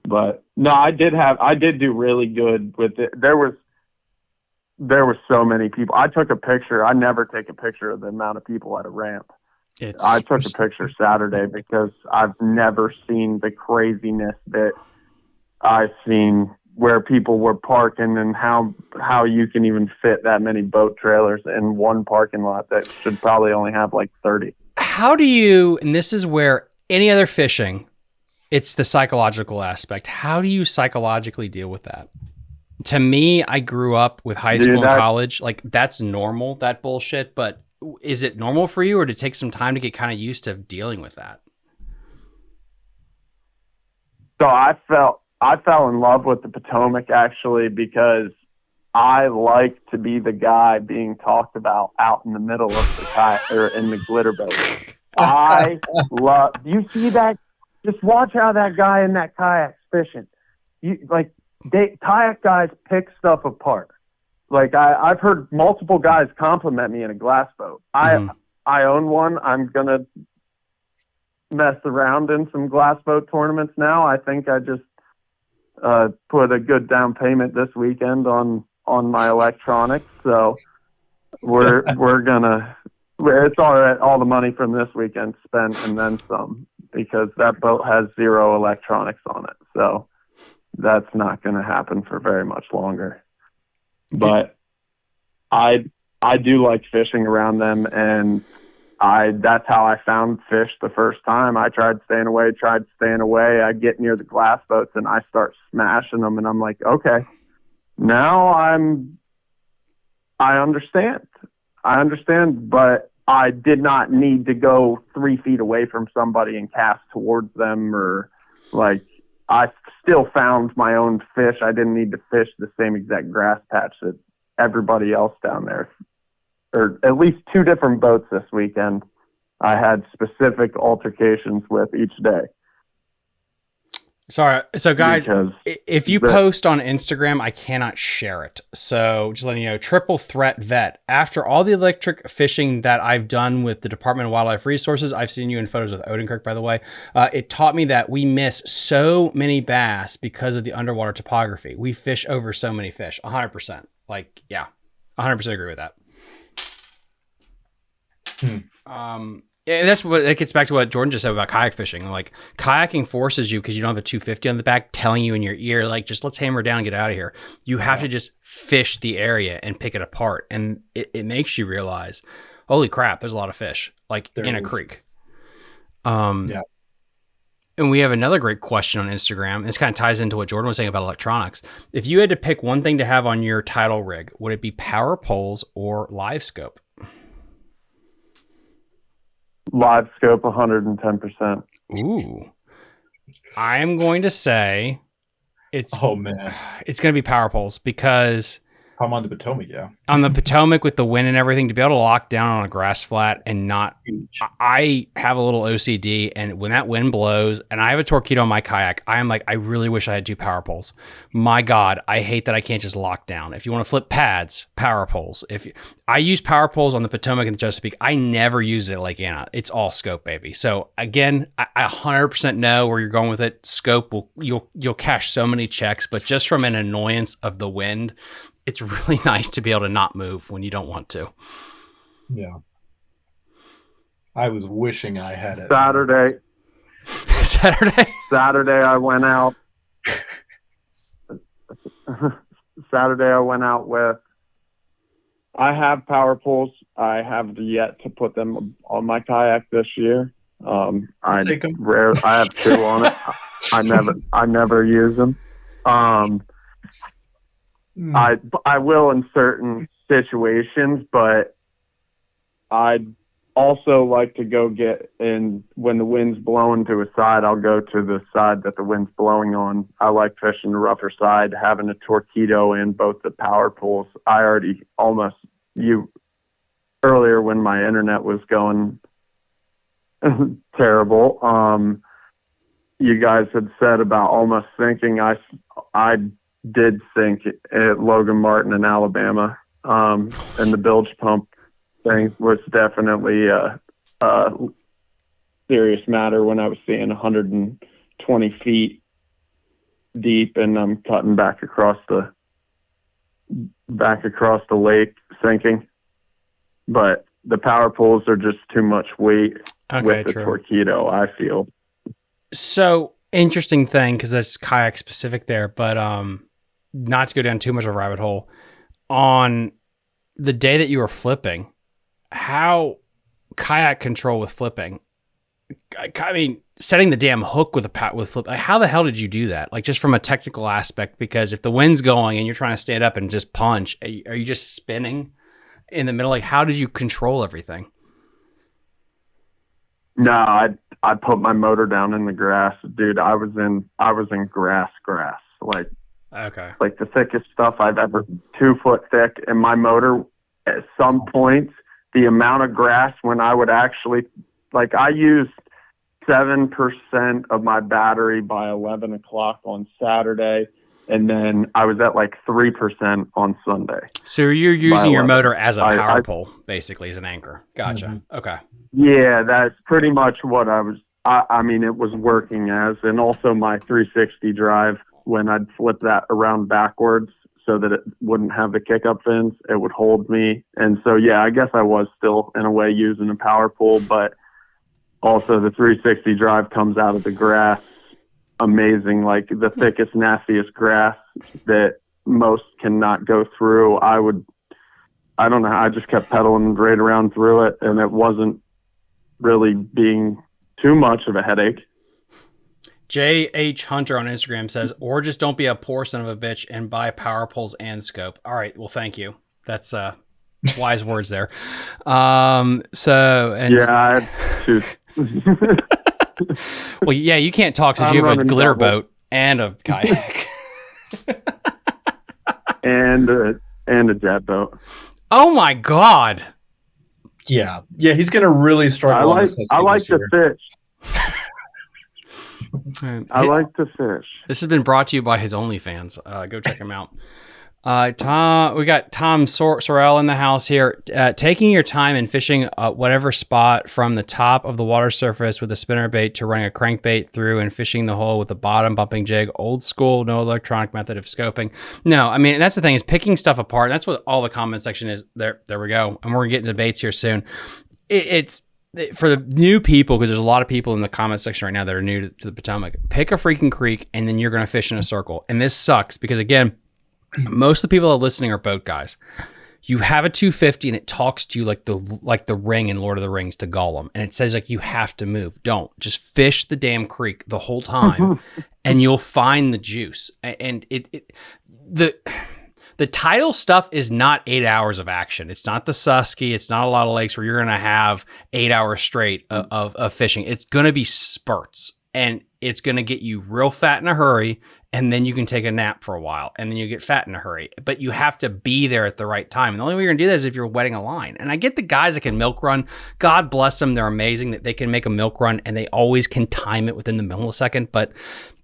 But no, I did do really good with it. There was so many people. I took a picture. I never take a picture of the amount of people at a ramp. I took a picture Saturday because I've never seen the craziness that I've seen, where people were parking, and how you can even fit that many boat trailers in one parking lot that should probably only have like 30. How do you, and this is where any other fishing, it's the psychological aspect. How do you psychologically deal with that? To me, I grew up with high school and college. Like, that's normal, that bullshit, but is it normal for you, or did it take some time to get kind of used to dealing with that? So I fell in love with the Potomac, actually, because I like to be the guy being talked about out in the middle of the kayak or in the glitter boat. You see that? Just watch how that guy in that kayak's fishing. Kayak guys pick stuff apart. Like, I've heard multiple guys compliment me in a glass boat. I own one. I'm going to mess around in some glass boat tournaments now. I think I just put a good down payment this weekend on my electronics. So it's all right. All the money from this weekend spent and then some, because that boat has 0 electronics on it. So that's not going to happen for very much longer. But I do like fishing around them, and that's how I found fish the first time. I tried staying away. I get near the glass boats and I start smashing them, and I'm like, okay, now I understand, but I did not need to go 3 feet away from somebody and cast towards them, or like, I still found my own fish. I didn't need to fish the same exact grass patch that everybody else down there, or at least 2 different boats this weekend I had specific altercations with each day. Sorry. So guys, if you post on Instagram, I cannot share it. So just letting you know, Triple Threat Vet. After all the electric fishing that I've done with the Department of Wildlife Resources, I've seen you in photos with Odenkirk, by the way. It taught me that we miss so many bass because of the underwater topography. We fish over so many fish, 100%. Like, yeah, 100% agree with that. And that's what it gets back to what Jordan just said about kayak fishing. Like, kayaking forces you, because you don't have a 250 on the back telling you in your ear, like, just let's hammer down and get out of here. You have to just fish the area and pick it apart. And it makes you realize, holy crap, there's a lot of fish, like, in a creek. And we have another great question on Instagram. This kind of ties into what Jordan was saying about electronics. If you had to pick one thing to have on your Tidal rig, would it be power poles or live scope? Live scope, 110%. Ooh. I'm going to say it's Oh man, it's going to be power poles because I'm on the Potomac. Yeah, on the Potomac with the wind and everything, to be able to lock down on a grass flat and not, huge. I have a little OCD, and when that wind blows and I have a torpedo on my kayak, I am like, I really wish I had 2 power poles. My God, I hate that I can't just lock down. If you want to flip pads, power poles. I use power poles on the Potomac and the Chesapeake, I never use it at Lake Anna. It's all scope, baby. So again, I 100% know where you're going with it. Scope you'll cash so many checks, but just from an annoyance of the wind, it's really nice to be able to not move when you don't want to. Yeah, I was wishing I had it. Saturday, I went out. Saturday, I went out with. I have power poles. I have yet to put them on my kayak this year. I take 'em. I have 2 on it. I never use them. I will in certain situations, but I'd also like to go get in when the wind's blowing to a side. I'll go to the side that the wind's blowing on. I like fishing the rougher side, having a torpedo in both the power poles. I already earlier when my internet was going terrible. You guys had said about almost sinking. I did sink at Logan Martin in Alabama. And the bilge pump thing was definitely a serious matter when I was seeing 120 feet deep and I'm cutting back across the lake sinking. But the power poles are just too much weight with the torpedo, I feel. So interesting thing, because that's kayak specific there, but not to go down too much of a rabbit hole. On the day that you were flipping, how kayak control with flipping? I mean, setting the damn hook with flip. Like, how the hell did you do that? Like, just from a technical aspect, because if the wind's going and you're trying to stand up and just punch, are you just spinning in the middle? Like, how did you control everything? No, I put my motor down in the grass, dude. I was in grass, like. Okay. Like the thickest stuff I've ever, 2 foot thick, and my motor at some points, the amount of grass when I would actually, like, I used 7% of my battery by 11 o'clock on Saturday, and then I was at like 3% on Sunday. So you're using your motor as a power pole, basically, as an anchor. Gotcha. Mm-hmm. Okay. Yeah, that's pretty much what I was, I mean, it was working as, and also my 360 drive, when I'd flip that around backwards so that it wouldn't have the kick-up fins, it would hold me. And so, yeah, I guess I was still, in a way, using a power pole, but also the 360 drive comes out of the grass amazing, like the thickest, nastiest grass that most cannot go through. I don't know, I just kept pedaling right around through it, and it wasn't really being too much of a headache. J.H. Hunter on Instagram says, or just don't be a poor son of a bitch and buy power poles and scope. All right. Well, thank you. That's wise words there. Yeah, I choose. Well, yeah, you can't talk since you have a glitter boat and a kayak. and a jet boat. Oh my God. Yeah. He's gonna really struggle. I like to fish. I like to fish. This has been brought to you by his OnlyFans. Go check him out. We got Tom Sorrell in the house here. Taking your time and fishing whatever spot from the top of the water surface with a spinnerbait to running a crankbait through and fishing the hole with a bottom bumping jig. Old school, no electronic method of scoping. No, I mean, that's the thing, is picking stuff apart. That's what all the comment section is. There we go. And we're going to get into debates here soon. It's for the new people, because there's a lot of people in the comment section right now that are new to the Potomac. Pick a freaking creek and then you're going to fish in a circle. And this sucks because, again, most of the people that are listening are boat guys. you have a 250 and it talks to you like the ring in Lord of the Rings to Gollum, and it says like you have to move. Don't just fish the damn creek the whole time, and you'll find the juice. And the tidal stuff is not 8 hours of action. It's not the Susky. It's not a lot of lakes where you're going to have 8 hours straight of fishing. It's going to be spurts, and it's going to get you real fat in a hurry. And then you can take a nap for a while, and then you get fat in a hurry. But you have to be there at the right time. And the only way you're going to do that is if you're wetting a line. And I get the guys that can milk run. God bless them. They're amazing that they can make a milk run, and they always can time it within the millisecond. But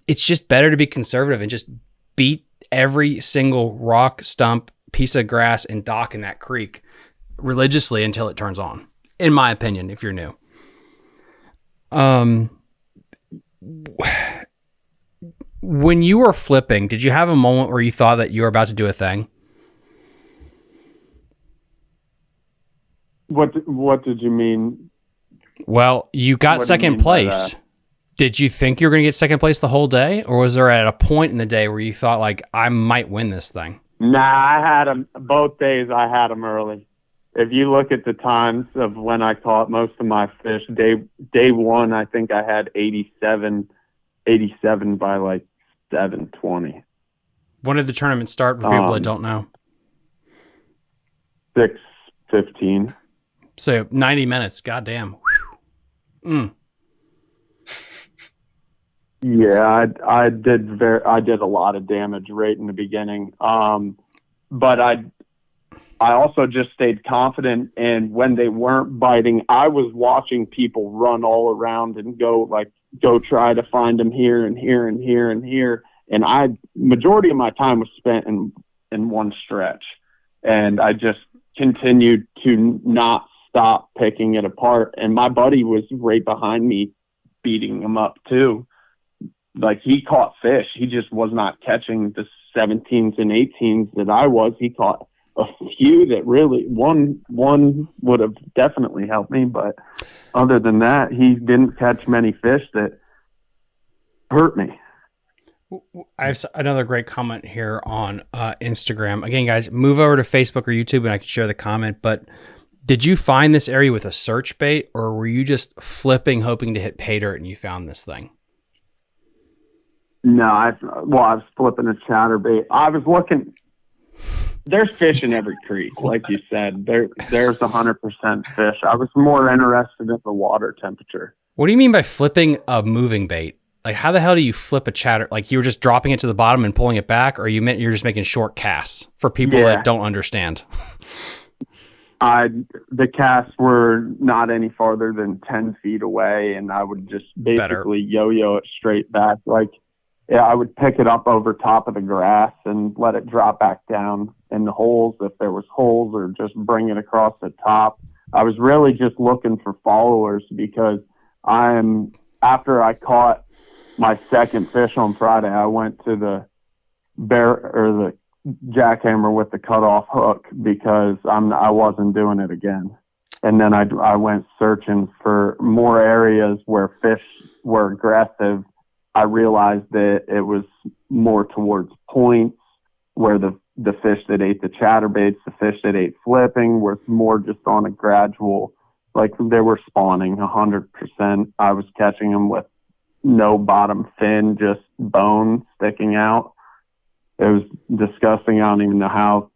it's just better to be conservative and just beat every single rock, stump, piece of grass, and dock in that creek religiously until it turns on, in my opinion, if you're new. When you were flipping, did you have a moment where you thought that you were about to do a thing? What did you mean? Well, you got second place. Did you think you were going to get second place the whole day? Or was there at a point in the day where you thought, like, I might win this thing? Nah, I had them both days. I had them early. If you look at the times of when I caught most of my fish, day one, I think I had 87 by like 7:20. When did the tournament start for people that don't know? 6:15. So 90 minutes. Goddamn. Yeah, I did a lot of damage right in the beginning. But I also just stayed confident, and when they weren't biting, I was watching people run all around and go try to find them here and here and here and here. And majority of my time was spent in one stretch, and I just continued to not stop picking it apart. And my buddy was right behind me, beating him up too. Like, he caught fish. He just was not catching the 17s and 18s that I was. He caught a few that really, one would have definitely helped me. But other than that, he didn't catch many fish that hurt me. I have another great comment here on Instagram. Again, guys, move over to Facebook or YouTube and I can share the comment. But did you find this area with a search bait, or were you just flipping, hoping to hit pay dirt and you found this thing? No, I was flipping a chatterbait. I was looking. There's fish in every creek, like you said. There's 100% fish. I was more interested in the water temperature. What do you mean by flipping a moving bait? Like, how the hell do you flip a chatter? Like, you were just dropping it to the bottom and pulling it back, or you're just making short casts for people that don't understand? The casts were not any farther than 10 feet away, and I would just basically yo-yo it straight back. Like, yeah, I would pick it up over top of the grass and let it drop back down in the holes if there was holes, or just bring it across the top. I was really just looking for followers, because after I caught my second fish on Friday, I went to the jackhammer with the cutoff hook, because I wasn't doing it again. And then I went searching for more areas where fish were aggressive. I realized that it was more towards points where the fish that ate the chatterbaits, the fish that ate flipping, was more just on a gradual, like they were spawning 100%. I was catching them with no bottom fin, just bone sticking out. It was disgusting. I don't even know how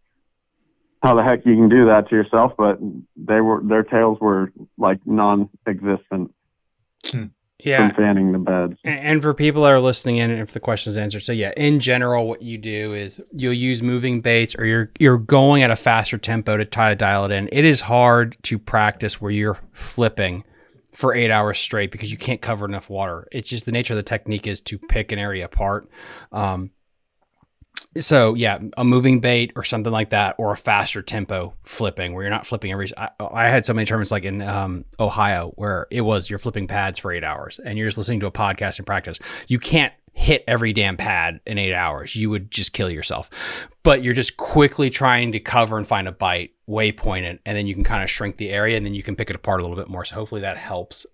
the heck you can do that to yourself, but their tails were like non-existent. Yeah. From fanning the beds. And for people that are listening in, if the question is answered, so yeah, in general, what you do is you'll use moving baits, or you're going at a faster tempo to try to dial it in. It is hard to practice where you're flipping for 8 hours straight, because you can't cover enough water. It's just the nature of the technique is to pick an area apart. So yeah, a moving bait or something like that, or a faster tempo flipping where you're not flipping I had so many tournaments like in Ohio where you're flipping pads for 8 hours and you're just listening to a podcast and practice. You can't hit every damn pad in 8 hours. You would just kill yourself. But you're just quickly trying to cover and find a bite, waypoint it, and then you can kind of shrink the area and then you can pick it apart a little bit more. So hopefully that helps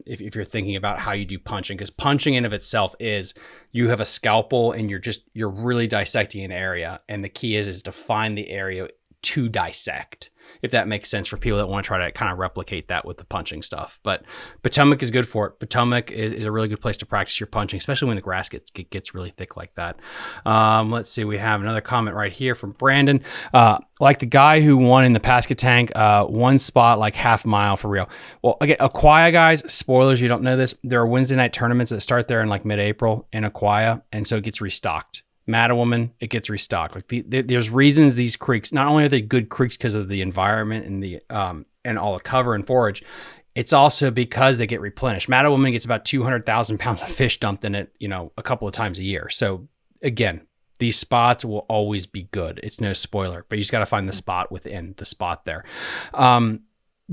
if you're thinking about how you do punching, because punching in of itself is you have a scalpel and you're really dissecting an area. And the key is to find the area to dissect, if that makes sense for people that want to try to kind of replicate that with the punching stuff. But Potomac is good for it. Potomac is a really good place to practice your punching, especially when the grass gets really thick like that. Let's see. We have another comment right here from Brandon. Like the guy who won in the Pasca Tank, one spot like half mile for real. Well, again, Aquia guys, spoilers, you don't know this. There are Wednesday night tournaments that start there in like mid-April in Aquia, and so it gets restocked. Mattawoman, it gets restocked. Like there's reasons these creeks, not only are they good creeks because of the environment and the and all the cover and forage, it's also because they get replenished. Mattawoman gets about 200,000 pounds of fish dumped in it, a couple of times a year. So again, these spots will always be good. It's no spoiler, but you just got to find the spot within the spot there.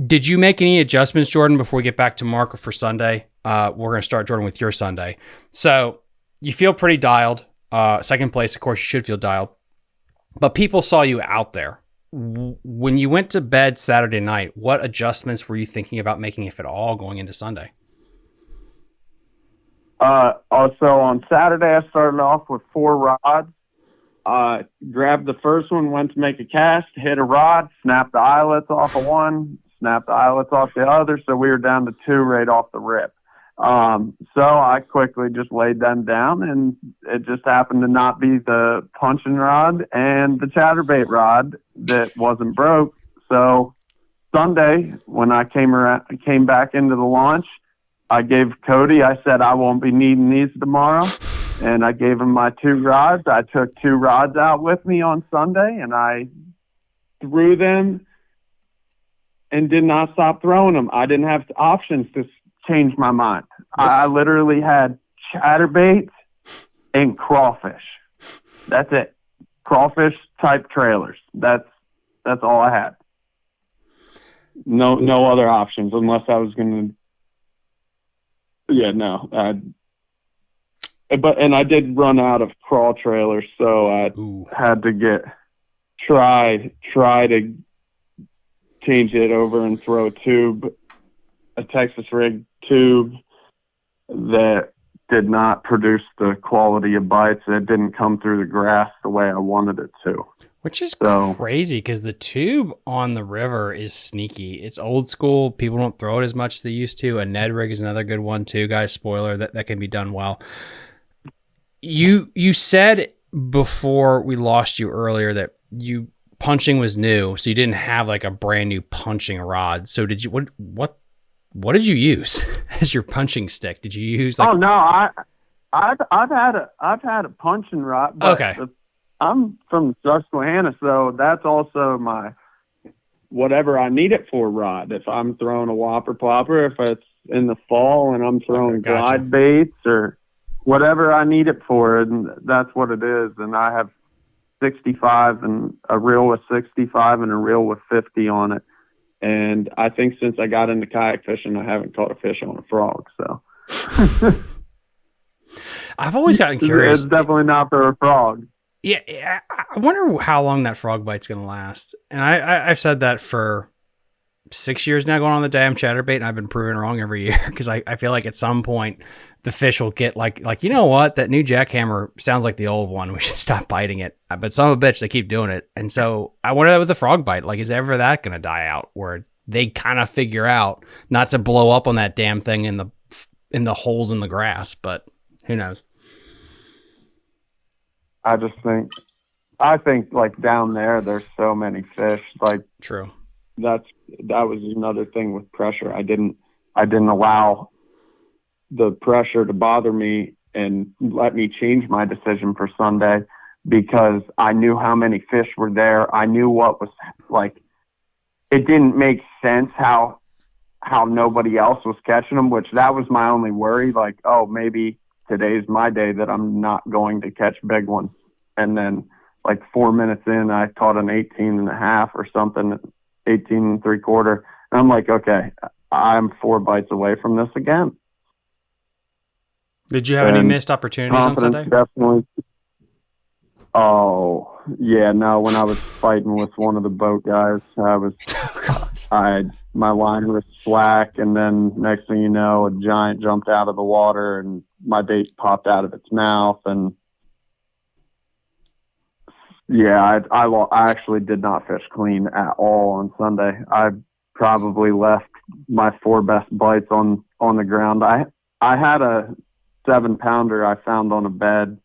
Did you make any adjustments, Jordan, before we get back to Mark for Sunday? We're going to start, Jordan, with your Sunday. So you feel pretty dialed. Second place, of course, you should feel dialed. But people saw you out there. When you went to bed Saturday night, what adjustments were you thinking about making, if at all, going into Sunday? Also on Saturday, I started off with 4 rods. Grabbed the first one, went to make a cast, hit a rod, snapped the eyelets off of one, snapped the eyelets off the other, so we were down to 2 right off the rip. So I quickly just laid them down, and it just happened to not be the punching rod and the chatterbait rod that wasn't broke. So Sunday, when I came back into the launch, I gave Cody, I said, I won't be needing these tomorrow. And I gave him my 2 rods. I took 2 rods out with me on Sunday, and I threw them and did not stop throwing them. I didn't have options to change my mind. I literally had chatterbaits and crawfish. That's it. Crawfish type trailers. That's all I had. No other options unless I was going to. Yeah, no. And I did run out of crawl trailers, so I had to try to change it over and throw a Texas rig tube that did not produce the quality of bites. It didn't come through the grass the way I wanted it to. Which is crazy because the tube on the river is sneaky. It's old school. People don't throw it as much as they used to. A Ned rig is another good one too, guys. Spoiler, that can be done well. You said before we lost you earlier that punching was new, so you didn't have like a brand new punching rod. So did you what did you use as your punching stick? Did you use like? Oh no, I've had a punching rod. But okay. I'm from Susquehanna, so that's also my whatever I need it for rod. If I'm throwing a whopper plopper, if it's in the fall and I'm throwing glide baits or whatever I need it for, and that's what it is. And I have 65 and a reel with 65 and a reel with 50 on it. And I think since I got into kayak fishing, I haven't caught a fish on a frog. So I've always gotten curious. It's definitely not for a frog. Yeah, I wonder how long that frog bite's going to last. And I've said that for 6 years now, going on the damn chatterbait, and I've been proven wrong every year because I feel like at some point the fish will get like you know what, that new jackhammer sounds like the old one. We should stop biting it. But son of a bitch, they keep doing it. And so I wonder that with the frog bite, like is ever that going to die out where they kind of figure out not to blow up on that damn thing in the holes in the grass? But who knows? I think like down there's so many fish. Like true. That was another thing with pressure. I didn't allow the pressure to bother me and let me change my decision for Sunday because I knew how many fish were there. I knew what was like. It didn't make sense how nobody else was catching them, which that was my only worry. Like, oh, maybe today's my day that I'm not going to catch big ones. And then like 4 minutes in, I caught an 18 and a half or something, 18 and 3/4. And I'm like, okay, I'm 4 bites away from this again. Did you have any missed opportunities on Sunday? Definitely. Oh yeah, no. When I was fighting with one of the boat guys, my line was slack, and then next thing you know, a giant jumped out of the water, and my bait popped out of its mouth, and Yeah, I actually did not fish clean at all on Sunday. I probably left my 4 best bites on the ground. I had a 7-pounder I found on a bed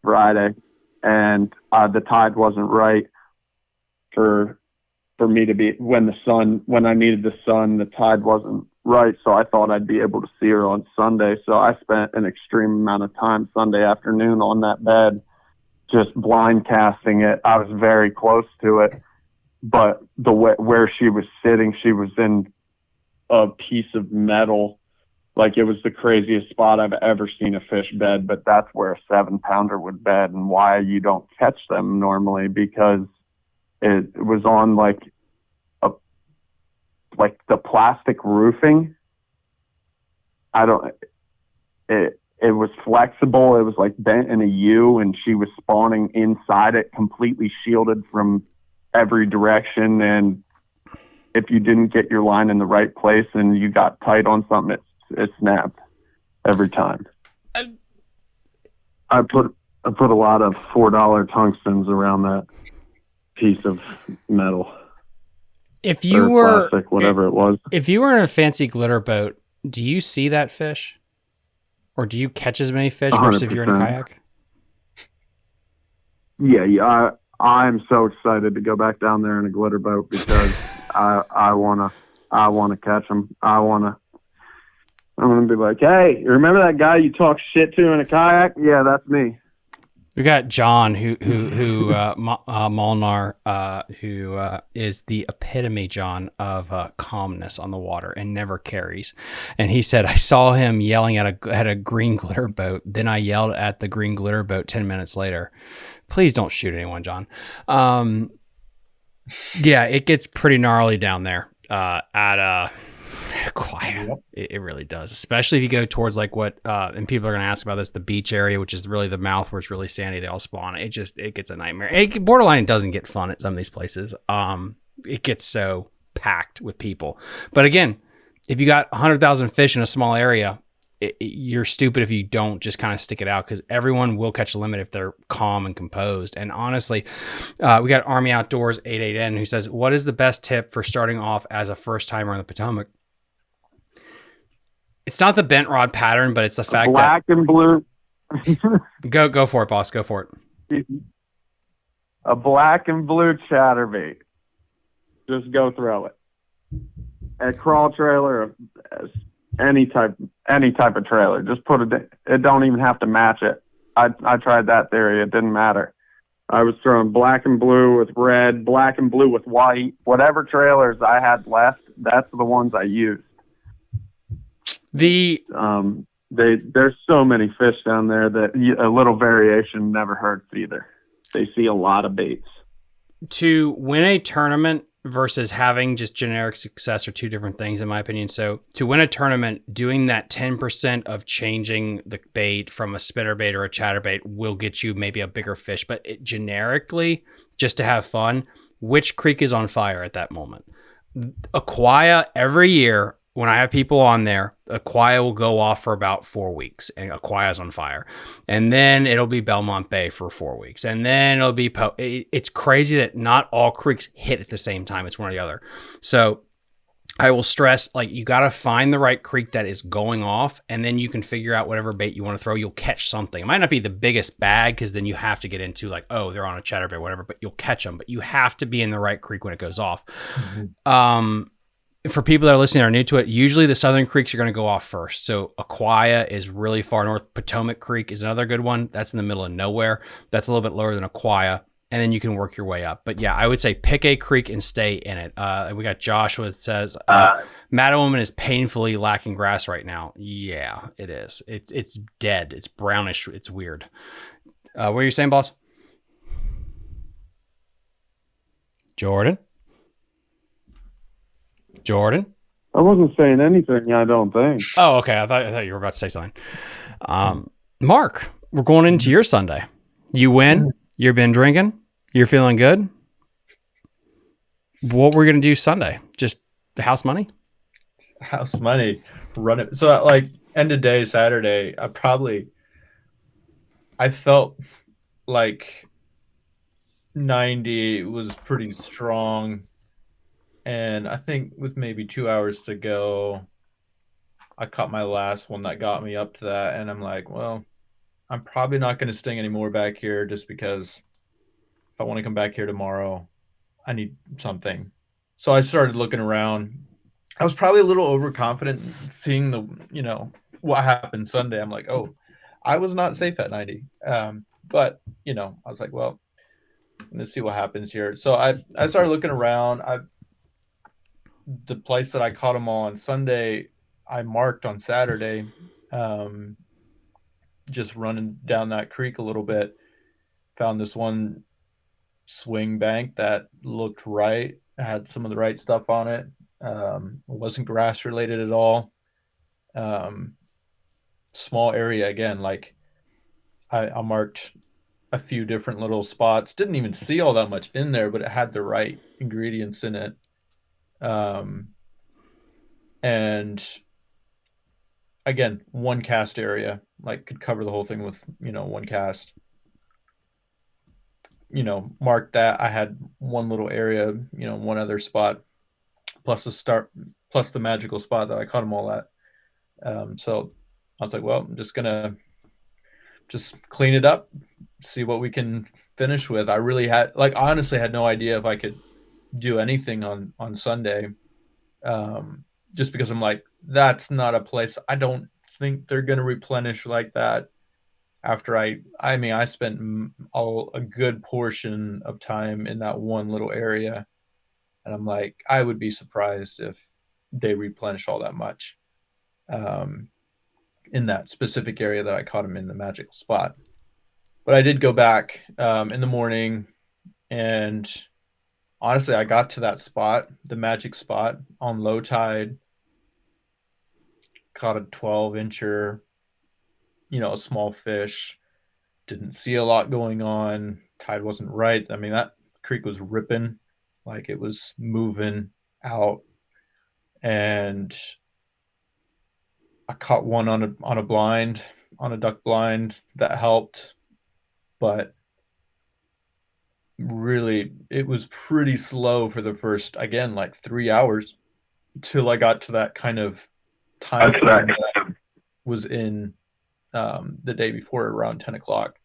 Friday, and the tide wasn't right for me to be when I needed the sun. The tide wasn't right, so I thought I'd be able to see her on Sunday. So I spent an extreme amount of time Sunday afternoon on that bed, just blind casting it. I was very close to it, but the way where she was sitting, she was in a piece of metal. Like, it was the craziest spot I've ever seen a fish bed, but that's where a 7-pounder would bed, and why you don't catch them normally, because it was on like the plastic roofing. It was flexible. It was like bent in a U, and she was spawning inside it, completely shielded from every direction. And if you didn't get your line in the right place and you got tight on something, it snapped every time. I put a lot of $4 tungstens around that piece of metal. If you were plastic, whatever it was. If you were in a fancy glitter boat, do you see that fish? Or do you catch as many fish versus if you're in a 100%. kayak? Yeah. I'm so excited to go back down there in a glitter boat, because I wanna catch them. I'm gonna be like, hey, you remember that guy you talk shit to in a kayak? Yeah, that's me. We got John, who Molnar, who is the epitome, John, of calmness on the water and never carries. And he said, I saw him yelling at a green glitter boat. Then I yelled at the green glitter boat 10 minutes later. Please don't shoot anyone, John. Yeah, it gets pretty gnarly down there at Kayak. Yep. It really does, especially if you go towards like what and people are going to ask about this, the beach area, which is really the mouth where it's really sandy. They all spawn. It gets a nightmare. Borderline doesn't get fun at some of these places. It gets so packed with people. But again, if you got 100,000 fish in a small area, you're stupid if you don't just kind of stick it out, because everyone will catch a limit if they're calm and composed. And honestly, we got Army Outdoors 88N who says, what is the best tip for starting off as a first timer on the Potomac? It's not the bent rod pattern, but it's the fact black and blue. Go for it, boss. Go for it. A black and blue chatterbait. Just go throw it. A crawl trailer, any type of trailer. Just put it don't even have to match it. I tried that theory. It didn't matter. I was throwing black and blue with red, black and blue with white. Whatever trailers I had left, that's the ones I used. There's so many fish down there that a little variation never hurts either. They see a lot of baits. To win a tournament versus having just generic success are two different things, in my opinion. So to win a tournament, doing that 10% of changing the bait from a spinnerbait or a chatterbait will get you maybe a bigger fish. But generically, just to have fun, which creek is on fire at that moment? Aquia, every year, when I have people on there, Aquia will go off for about 4 weeks, and Aquia's on fire. And then it'll be Belmont Bay for 4 weeks. And then it'll be, it's crazy that not all creeks hit at the same time. It's one or the other. So I will stress, like, you got to find the right creek that is going off, and then you can figure out whatever bait you want to throw. You'll catch something. It might not be the biggest bag, because then you have to get into like, oh, they're on a chatterbait, whatever, but you'll catch them. But you have to be in the right creek when it goes off. Mm-hmm. For people that are listening or are new to it, usually the southern creeks are going to go off first. So Aquia is really far north. Potomac Creek is another good one. That's in the middle of nowhere. That's a little bit lower than Aquia. And then you can work your way up. But yeah, I would say pick a creek and stay in it. We got Joshua that says, Mattawoman is painfully lacking grass right now. Yeah, it is. It's dead. It's brownish. It's weird. What are you saying, boss? Jordan? I wasn't saying anything, I don't think. Oh, okay. I thought you were about to say something. Mark, we're going into your Sunday. You win. You've been drinking. You're feeling good. What we're going to do Sunday? Just the house money? House money. Run it. So like end of day, Saturday, I felt like 90 was pretty strong. And I think with maybe 2 hours to go, I caught my last one that got me up to that. And I'm like, well, I'm probably not going to sting anymore back here just because if I want to come back here tomorrow, I need something. So I started looking around. I was probably a little overconfident seeing what happened Sunday. I'm like, oh, I was not safe at 90. But, I was like, well, let's see what happens here. So I started looking around. The place that I caught them all on Sunday, I marked on Saturday, just running down that creek a little bit. Found this one swing bank that looked right, had some of the right stuff on it. It wasn't grass related at all. Small area again, like I marked a few different little spots. Didn't even see all that much in there, but it had the right ingredients in it. And again, one cast area, like could cover the whole thing with, one cast. Marked that. I had one little area, one other spot, plus the magical spot that I caught them all at. So I was like, well, I'm just gonna just clean it up, see what we can finish with. I really honestly had no idea if I could do anything on Sunday. Just because I'm like, that's not a place. I don't think they're going to replenish like that after I spent a good portion of time in that one little area. And I'm like, I would be surprised if they replenish all that much in that specific area that I caught them in the magical spot. But I did go back in the morning, and honestly, I got to that spot, the magic spot, on low tide, caught a 12-incher, a small fish. Didn't see a lot going on. Tide wasn't right. I mean, that creek was ripping, like it was moving out. And I caught one on a blind, on a duck blind. That helped. But really, it was pretty slow for the first, again, like 3 hours till I got to that kind of time frame that was in the day before, around 10 o'clock,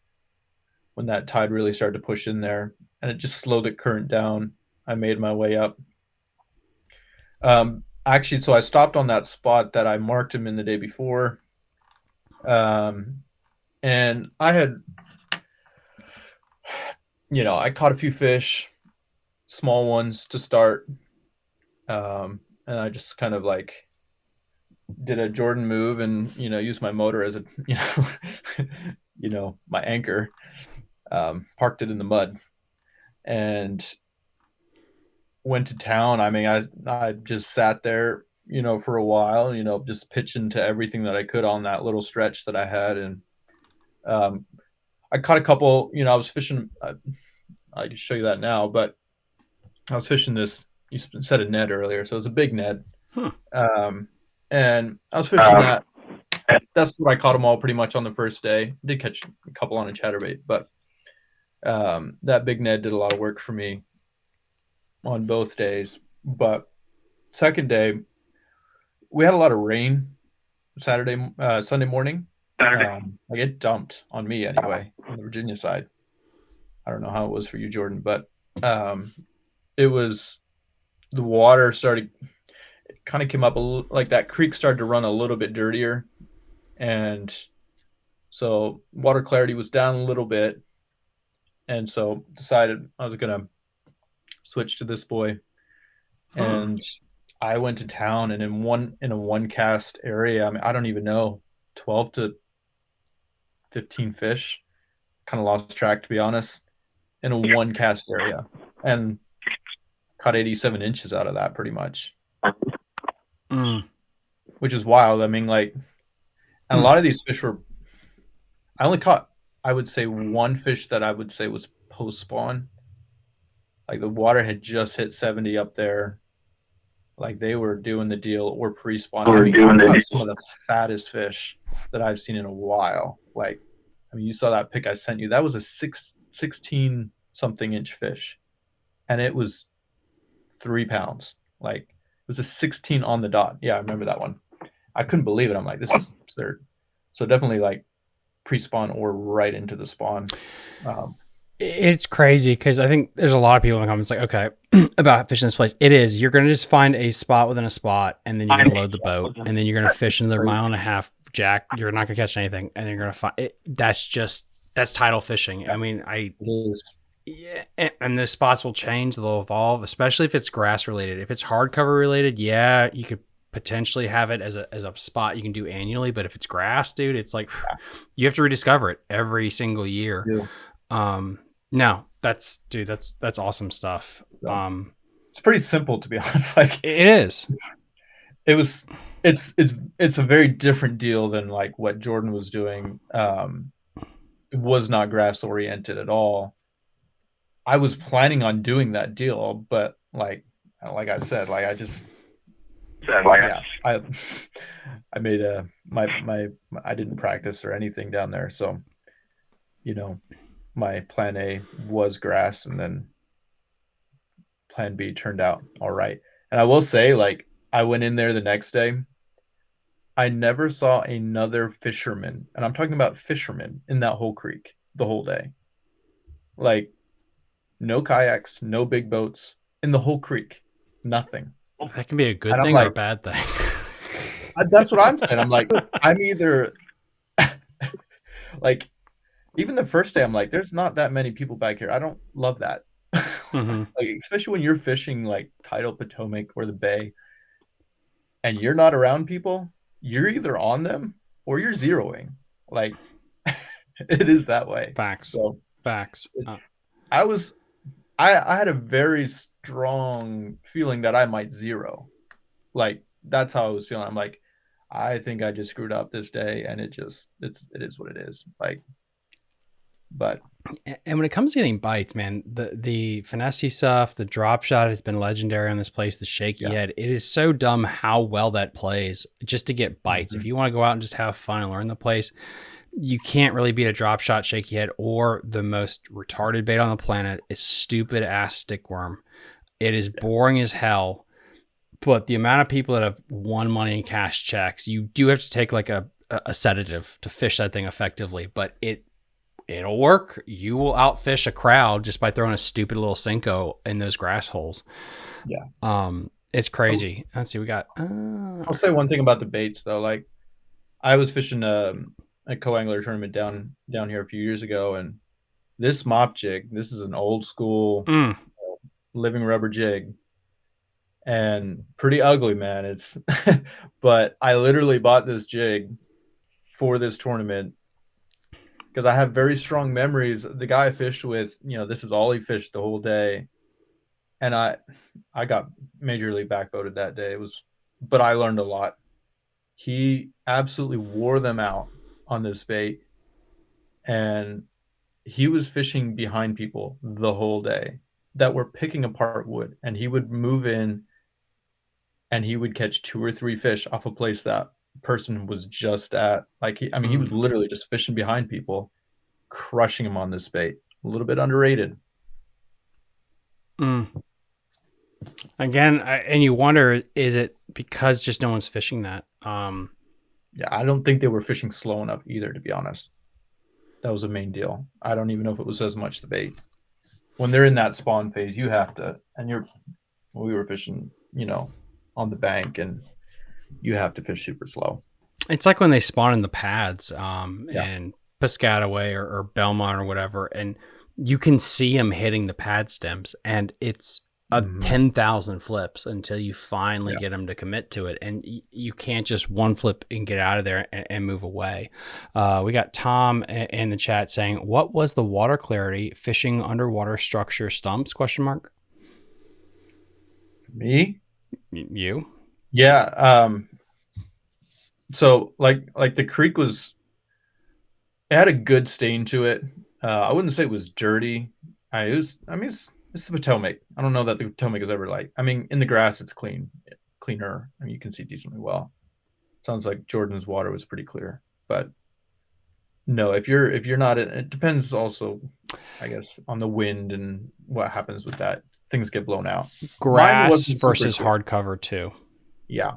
when that tide really started to push in there, and it just slowed the current down. I made my way up. Actually, so I stopped on that spot that I marked him in the day before. And I had, I caught a few fish, small ones to start. And I just kind of like did a Jordan move and, used my motor as a, my anchor, parked it in the mud and went to town. I mean, I just sat there, for a while, just pitching to everything that I could on that little stretch that I had. And I caught a couple, I was fishing, I can show you that now, but I was fishing this, you said a Ned earlier, so it's a big Ned. And I was fishing that. That's what I caught them all pretty much on the first day. I did catch a couple on a chatterbait, but that big Ned did a lot of work for me on both days. But second day, we had a lot of rain Sunday morning. Like it dumped on me anyway, on the Virginia side. I don't know how it was for you, Jordan, but it was, the water started, it kind of came up like that creek started to run a little bit dirtier. And so water clarity was down a little bit. And so decided I was going to switch to this boy. And I went to town, and in a one cast area, I mean, I don't even know, 12 to 15 fish, kind of lost track, to be honest, in a one cast area, and caught 87 inches out of that pretty much, which is wild. I mean, like, and a lot of these fish were, I only caught, I would say, one fish that I would say was post spawn. Like the water had just hit 70 up there. Like they were doing the deal, or pre-spawn. I mean, I caught some of the fattest fish that I've seen in a while. Like, I mean, you saw that pic I sent you. That was a 16 something inch fish, and it was 3 pounds. Like it was a 16 on the dot. Yeah, I remember that one. I couldn't believe it. I'm like, this is absurd. So definitely like pre-spawn or right into the spawn. It's crazy because I think there's a lot of people in the comments like, okay, about fishing this place. It is. You're going to just find a spot within a spot, and then you're going to load the boat, and then you're going to fish another mile and a half, jack. You're not going to catch anything, and then you're going to find it. That's tidal fishing. Yeah. I mean, yeah, and the spots will change. They'll evolve, especially if it's grass related. If it's hardcover related, yeah, you could potentially have it as a spot you can do annually. But if it's grass, dude, it's like you have to rediscover it every single year. Yeah. No, that's awesome stuff. It's pretty simple, to be honest. Like it is. It's a very different deal than like what Jordan was doing. It was not grass oriented at all. I was planning on doing that deal, but like I said, like I just I made I didn't practice or anything down there, so my plan A was grass, and then plan B turned out all right. And I will say, like, I went in there the next day. I never saw another fisherman, and I'm talking about fishermen, in that whole creek the whole day. Like, no kayaks, no big boats in the whole creek. Nothing. That can be a good thing or a bad thing. That's what I'm saying. I'm like, I'm either like, even the first day, I'm like, there's not that many people back here. I don't love that. Mm-hmm. Like, especially when you're fishing like Tidal Potomac or the Bay, and you're not around people, you're either on them or you're zeroing. Like, it is that way. Facts. So, facts. I had a very strong feeling that I might zero. Like, that's how I was feeling. I'm like, I think I just screwed up this day, and it is what it is. Like, but and when it comes to getting bites, man, the finesse stuff, the drop shot has been legendary on this place. The shaky head, it is so dumb how well that plays just to get bites. Mm-hmm. If you want to go out and just have fun and learn the place, you can't really beat a drop shot shaky head, or the most retarded bait on the planet is stupid ass stickworm. It is boring as hell, but the amount of people that have won money in cash checks, you do have to take like a sedative to fish that thing effectively, but it'll work. You will outfish a crowd just by throwing a stupid little Cinco in those grass holes. Yeah. It's crazy. Let's see. We got, I'll say one thing about the baits though. Like, I was fishing a co-angler tournament down here a few years ago, and this mop jig, this is an old school living rubber jig, and pretty ugly, man. It's, but I literally bought this jig for this tournament because I have very strong memories. The guy I fished with, this is all he fished the whole day, and I got majorly backboated that day. But I learned a lot. He absolutely wore them out on this bait, and he was fishing behind people the whole day that were picking apart wood, and he would move in and he would catch 2 or 3 fish off a place that person was just at. Like, he was literally just fishing behind people, crushing them on this bait. A little bit underrated. Again, and you wonder, is it because just no one's fishing that? Yeah, I don't think they were fishing slow enough either, to be honest. That was the main deal. I don't even know if it was as much the bait. When they're in that spawn phase, you have to, and we were fishing, on the bank, and you have to fish super slow. It's like when they spawn in the pads, and Piscataway or Belmont or whatever, and you can see them hitting the pad stems, and it's 10,000 flips until you finally get them to commit to it, and you can't just one flip and get out of there and move away. We got Tom in the chat saying, "What was the water clarity fishing underwater structure stumps?" ? Me? You? Yeah. So like the creek it had a good stain to it. I wouldn't say it was dirty. It's the Potomac. I don't know that the Potomac is ever in the grass, it's cleaner. You can see decently well. Sounds like Jordan's water was pretty clear, but no, if you're not, it depends also I guess, on the wind and what happens with that. Things get blown out. Mine Grass wasn't super versus clear. hardcover too. Yeah.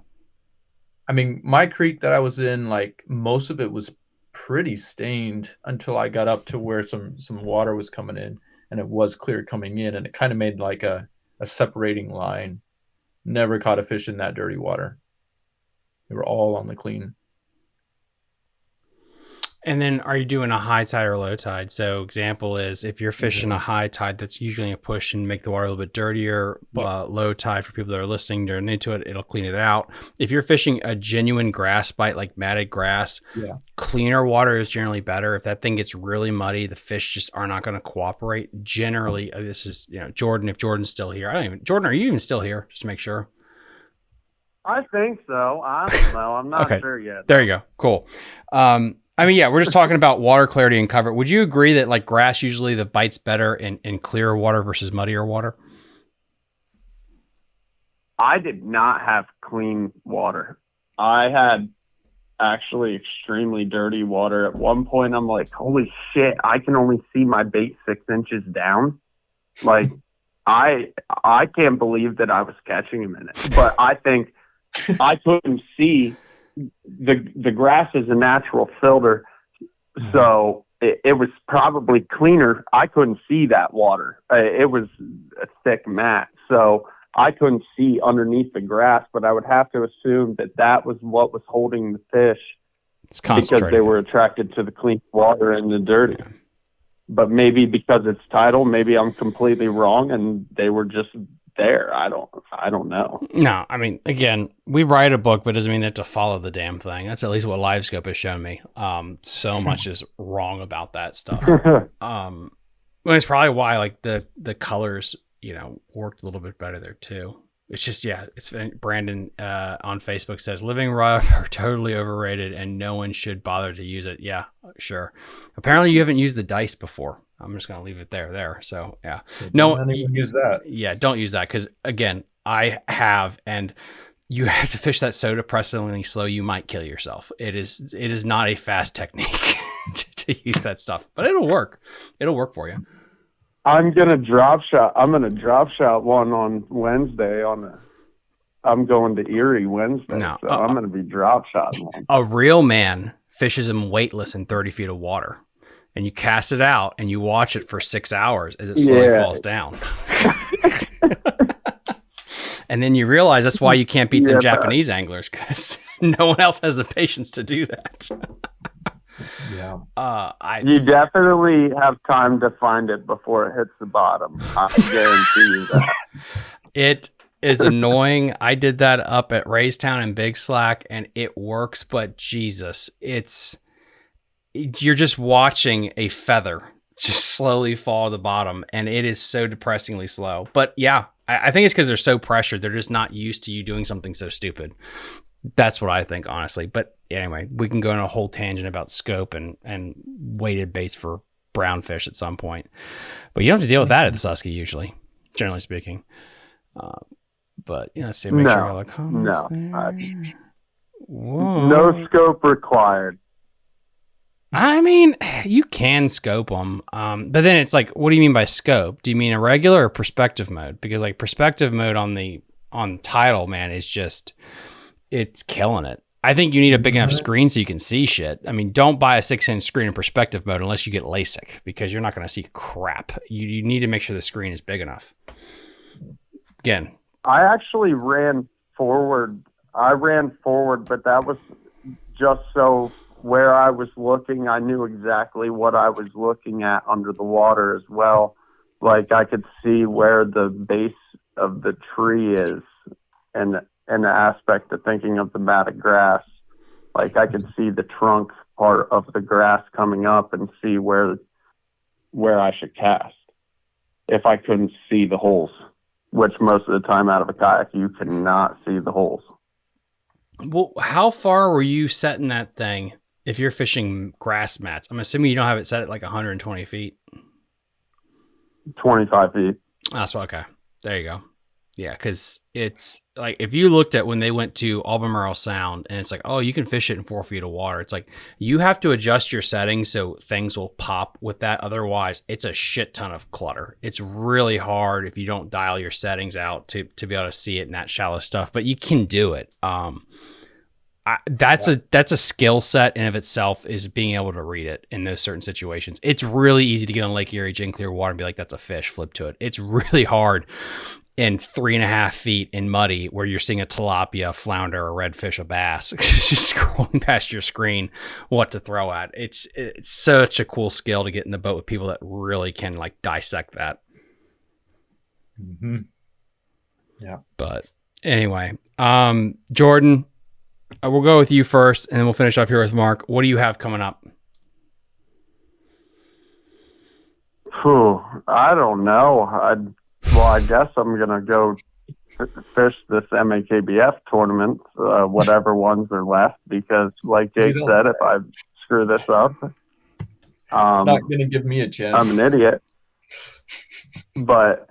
I mean, my creek that I was in, like most of it was pretty stained until I got up to where some water was coming in, and it was clear coming in, and it kind of made like a separating line. Never caught a fish in that dirty water. They were all on the clean. And then are you doing a high tide or low tide? So example is if you're fishing a high tide, that's usually a push and make the water a little bit dirtier. Low tide, for people that are listening, they're into it, it'll clean it out. If you're fishing a genuine grass bite, like matted grass, cleaner water is generally better. If that thing gets really muddy, the fish just are not going to cooperate. Generally, this is, Jordan, if Jordan's still here. Jordan, are you even still here? Just to make sure. I think so. I don't know. I'm not sure yet. There you go. Cool. We're just talking about water clarity and cover. Would you agree that like grass, usually the bite's better in clearer water versus muddier water? I did not have clean water. I had actually extremely dirty water. At one point, I'm like, holy shit, I can only see my bait 6 inches down. Like, I can't believe that I was catching him in it. But I think I couldn't see. The grass is a natural filter, so it was probably cleaner. I couldn't see that water. It was a thick mat, so I couldn't see underneath the grass, but I would have to assume that was what was holding the fish, because they were attracted to the clean water and the dirty. Yeah. But maybe because it's tidal, maybe I'm completely wrong and they were just there. I don't know. No, I mean, again, we write a book, but it doesn't mean they have to follow the damn thing. That's at least what LiveScope has shown me. So much is wrong about that stuff. It's probably why like the colors, worked a little bit better there too. It's just, it's Brandon on Facebook says living rod are totally overrated and no one should bother to use it. Yeah, sure. Apparently you haven't used the dice before. I'm just going to leave it there. So yeah, don't even use that. Yeah. Don't use that. Cause again, I have, and you have to fish that so depressingly slow, you might kill yourself. It is not a fast technique to use that stuff, but it'll work. It'll work for you. I'm gonna drop shot one on Wednesday. I'm going to Erie Wednesday, so I'm gonna be drop shotting one. A real man fishes him weightless in 30 feet of water, and you cast it out and you watch it for 6 hours as it slowly falls down. And then you realize that's why you can't beat them Japanese anglers, because no one else has the patience to do that. Yeah. You definitely have time to find it before it hits the bottom. I guarantee you that. It is annoying. I did that up at Raystown and Big Slack, and it works, but Jesus, you're just watching a feather just slowly fall to the bottom, and it is so depressingly slow. But yeah, I think it's because they're so pressured. They're just not used to you doing something so stupid. That's what I think, honestly. But anyway, we can go on a whole tangent about scope and weighted baits for brown fish at some point. But you don't have to deal with that at the Susky usually, generally speaking. But let's see. Make sure all the comments there. No scope required. I mean, you can scope them, but then it's like, what do you mean by scope? Do you mean a regular or perspective mode? Because like perspective mode on Tidal, man, is just, it's killing it. I think you need a big enough screen so you can see shit. I mean, don't buy a 6-inch screen in perspective mode unless you get LASIK, because you're not going to see crap. You need to make sure the screen is big enough. Again, I actually ran forward. But that was just so where I was looking, I knew exactly what I was looking at under the water as well. Like I could see where the base of the tree is, and the aspect of thinking of the matted grass. Like I could see the trunk part of the grass coming up and see where I should cast if I couldn't see the holes, which most of the time out of a kayak, you cannot see the holes. Well, how far were you setting that thing if you're fishing grass mats? I'm assuming you don't have it set at like 120 feet. 25 feet. That's okay. There you go. Yeah, because it's like if you looked at when they went to Albemarle Sound and it's like, oh, you can fish it in 4 feet of water. It's like you have to adjust your settings so things will pop with that. Otherwise, it's a shit ton of clutter. It's really hard if you don't dial your settings out to be able to see it in that shallow stuff, but you can do it. That's a skill set in of itself, is being able to read it in those certain situations. It's really easy to get on Lake Erie in clear water and be like, that's a fish, flip to it. It's really hard in 3.5 feet in muddy where you're seeing a tilapia, flounder, a redfish, a bass, just scrolling past your screen what to throw at. It's such a cool skill to get in the boat with people that really can like dissect that. Mm-hmm. Yeah. But anyway, Jordan, we'll go with you first, and then we'll finish up here with Mark. What do you have coming up? I don't know. I guess I'm gonna go fish this MAKBF tournament, whatever ones are left, because, like Jake said, if I screw this up, not gonna give me a chance. I'm an idiot. But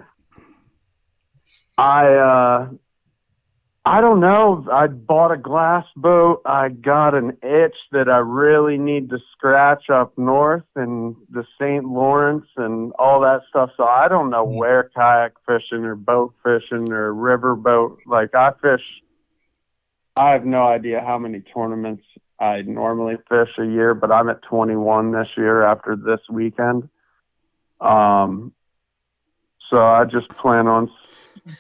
I don't know. I bought a glass boat. I got an itch that I really need to scratch up north in the St. Lawrence and all that stuff. So I don't know where kayak fishing or boat fishing or river boat. Like I have no idea how many tournaments I normally fish a year, but I'm at 21 this year after this weekend. So I just plan on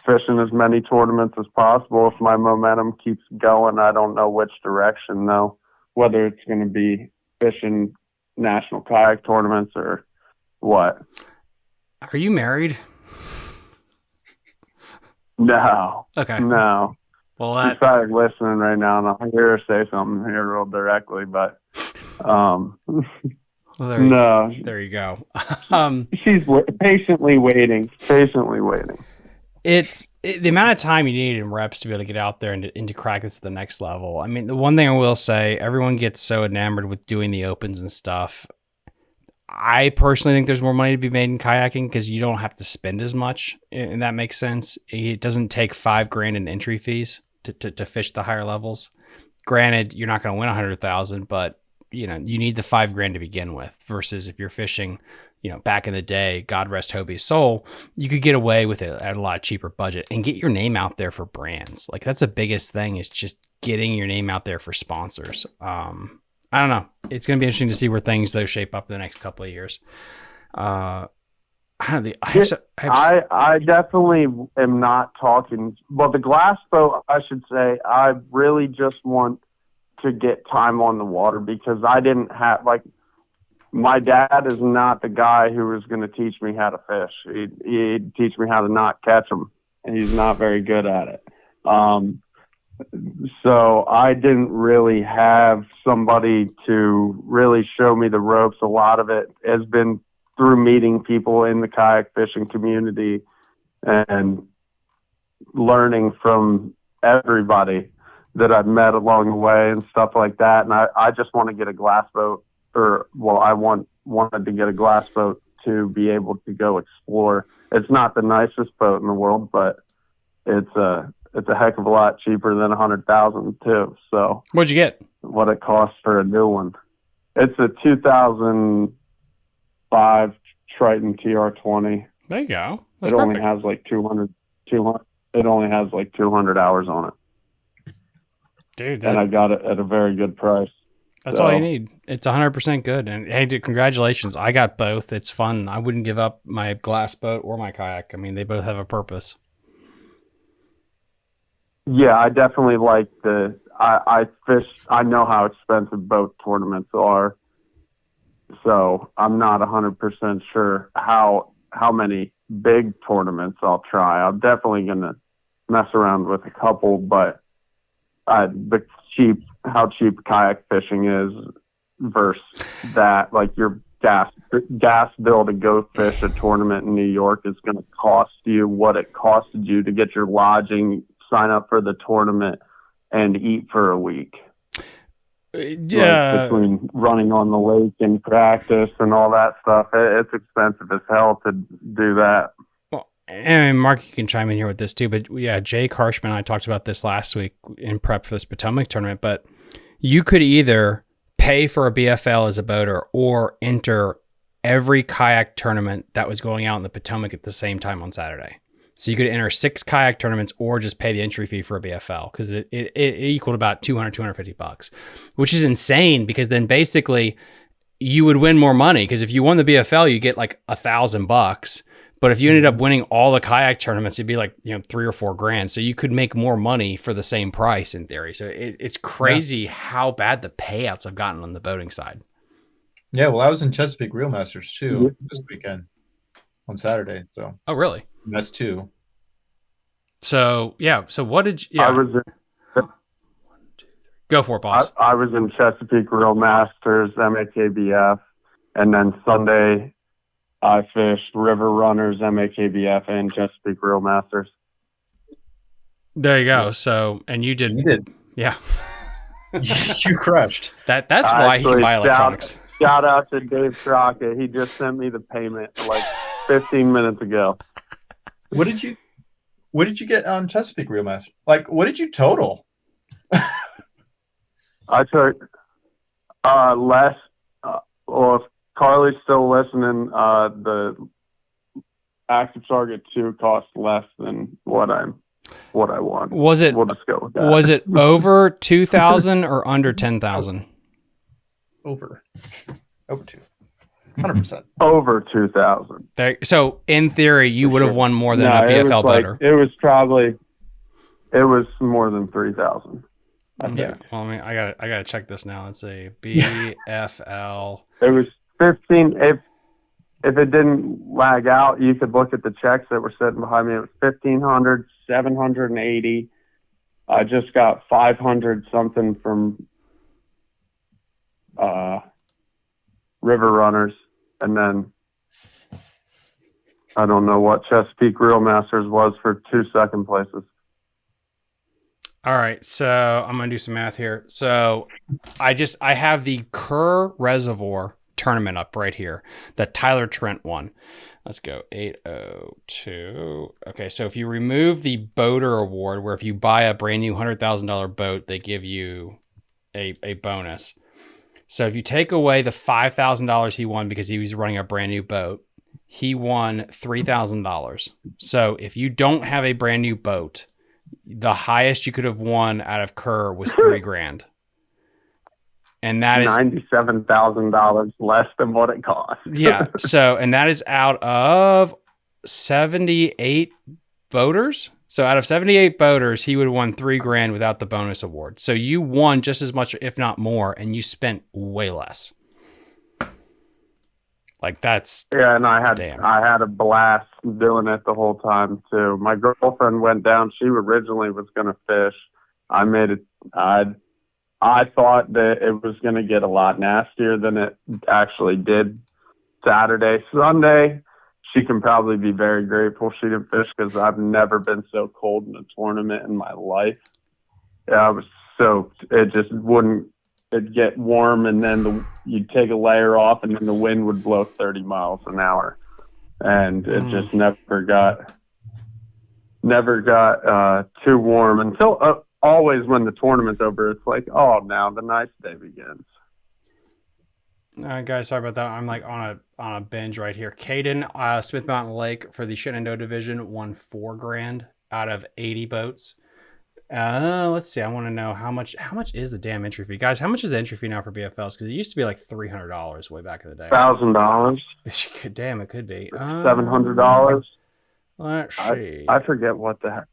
fishing as many tournaments as possible. If my momentum keeps going, I don't know which direction though, whether it's going to be fishing national kayak tournaments or what. Are you married? No. Okay. No. Well, She's probably listening right now, and I'll hear her say something here real directly, but well, no. There you go. She's patiently waiting. It's the amount of time you need in reps to be able to get out there and to crack this at the next level. I mean, the one thing I will say, everyone gets so enamored with doing the opens and stuff. I personally think there's more money to be made in kayaking because you don't have to spend as much, and that makes sense. It doesn't take $5,000 in entry fees to fish the higher levels. Granted, you're not going to win 100,000, but you need the $5,000 to begin with. Versus if you're fishing, back in the day, God rest Hobie's soul, you could get away with it at a lot cheaper budget and get your name out there for brands. Like that's the biggest thing, is just getting your name out there for sponsors. I don't know. It's going to be interesting to see where things though shape up in the next couple of years. I definitely am not talking. Well, the glass boat, I should say, I really just want to get time on the water because I didn't have, like, my dad is not the guy who was going to teach me how to fish. He'd teach me how to not catch them, and he's not very good at it. So I didn't really have somebody to really show me the ropes. A lot of it has been through meeting people in the kayak fishing community and learning from everybody that I've met along the way and stuff like that. And I just want to get a glass boat, I wanted to get a glass boat to be able to go explore. It's not the nicest boat in the world, but it's a heck of a lot cheaper than 100,000 too. So what'd you get? What it costs for a new one? It's a 2005 Triton TR20. There you go. That's perfect. Only has like 200. It only has like 200 hours on it. Dude, and I got it at a very good price. That's all you need. It's 100% good. And hey, dude, congratulations. I got both. It's fun. I wouldn't give up my glass boat or my kayak. I mean, they both have a purpose. Yeah, I definitely like I fish. I know how expensive boat tournaments are. So I'm not 100% sure how many big tournaments I'll try. I'm definitely going to mess around with a couple, but how cheap kayak fishing is versus that, like your gas bill to go fish a tournament in New York is going to cost you what it costed you to get your lodging, sign up for the tournament, and eat for a week. Yeah, like between running on the lake and practice and all that stuff, it's expensive as hell to do that. Well, and Mark, you can chime in here with this too, but yeah, Jake Harshman and I talked about this last week in prep for this Potomac tournament, but you could either pay for a BFL as a boater or enter every kayak tournament that was going out in the Potomac at the same time on Saturday. So you could enter 6 kayak tournaments or just pay the entry fee for a BFL because it equaled about $250, which is insane because then basically you would win more money because if you won the BFL, you get like $1,000. But if you ended up winning all the kayak tournaments, it'd be like, $3 or $4 grand. So you could make more money for the same price in theory. So it's crazy how bad the payouts have gotten on the boating side. Yeah, well, I was in Chesapeake Reel Masters too this weekend on Saturday. So Oh, really? that's 2. So yeah. So what did you? Yeah. I was Go for it, boss. I was in Chesapeake Reel Masters, MAKBF, and then Sunday I fished River Runners, MAKBF, and Chesapeake Reel Masters. There you go. So, and you did. You did. Yeah. You crushed. That's why he can buy electronics. Shout out to Dave Crockett. He just sent me the payment like 15 minutes ago. What did you get on Chesapeake Reel Master? Like, what did you total? I took less. Well, if Carly's still listening, the Active Target 2 cost less than what I want. Was it? We'll just go with that. Was it over 2,000 or under 10,000? Over 2. 100%. Over 2,000. So in theory, you would have won more than a BFL boater. It was more than 3,000. Yeah. Well, I mean, I gotta check this now. Let's see. BFL. It was 15. If it didn't lag out, you could look at the checks that were sitting behind me. It was 1,500, 780. I just got 500 something from River Runners, and then I don't know what Chesapeake Reel Masters was for 2 second places. All right, so I'm gonna do some math here. So I have the Kerr Reservoir tournament up right here, the Tyler Trent one. Let's go 802. Okay, so if you remove the boater award, where if you buy a brand new $100,000 boat, they give you a bonus. So if you take away the $5,000 he won because he was running a brand new boat, he won $3,000. So if you don't have a brand new boat, the highest you could have won out of Kerr was $3 grand. And that is $97,000 less than what it cost. Yeah. So, and that is out of 78 boaters. So out of 78 boaters, he would have won $3 grand without the bonus award. So you won just as much, if not more, and you spent way less. Like that's and I had a blast doing it the whole time too. My girlfriend went down. She originally was going to fish. I made it. I thought that it was going to get a lot nastier than it actually did. Saturday, Sunday, she can probably be very grateful she didn't fish because I've never been so cold in a tournament in my life. Yeah, I was soaked. It just wouldn't. It'd get warm, and then you'd take a layer off, and then the wind would blow 30 miles an hour, and it just never got too warm until always when the tournament's over. It's like, oh, now the nice day begins. All right, guys, sorry about that. I'm like on a binge right here. Caden, Smith Mountain Lake for the Shenandoah division won $4 grand out of 80 boats. Let's see. I want to know how much is the damn entry fee, guys? How much is the entry fee now for BFLs? Because it used to be like $300 way back in the day. $1,000. Damn, it could be $700. Let's see. I forget what the heck.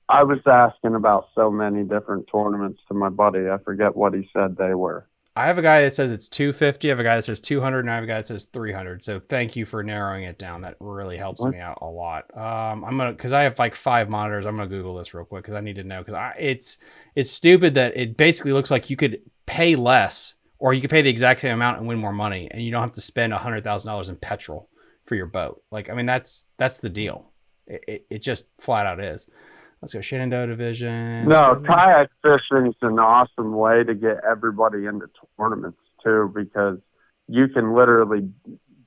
I was asking about so many different tournaments to my buddy. I forget what he said they were. I have a guy that says it's 250. I have a guy that says 200, and I have a guy that says 300. So thank you for narrowing it down. That really helps me out a lot. Because I have like 5 monitors. I'm gonna Google this real quick because I need to know. Because it's stupid that it basically looks like you could pay less or you could pay the exact same amount and win more money, and you don't have to spend $100,000 in petrol for your boat. Like, I mean, that's the deal. It just flat out is. Let's go Shenandoah division. No, kayak fishing is an awesome way to get everybody into tournaments too, because you can literally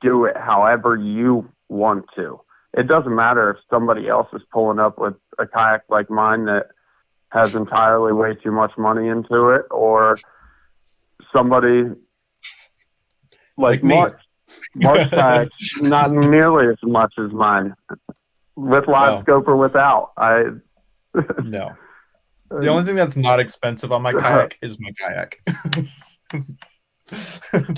do it however you want to. it doesn't matter if somebody else is pulling up with a kayak like mine that has entirely way too much money into it, or somebody like me. Mark's kayak's not nearly as much as mine, with live scope or without. No. The only thing that's not expensive on my kayak is my kayak.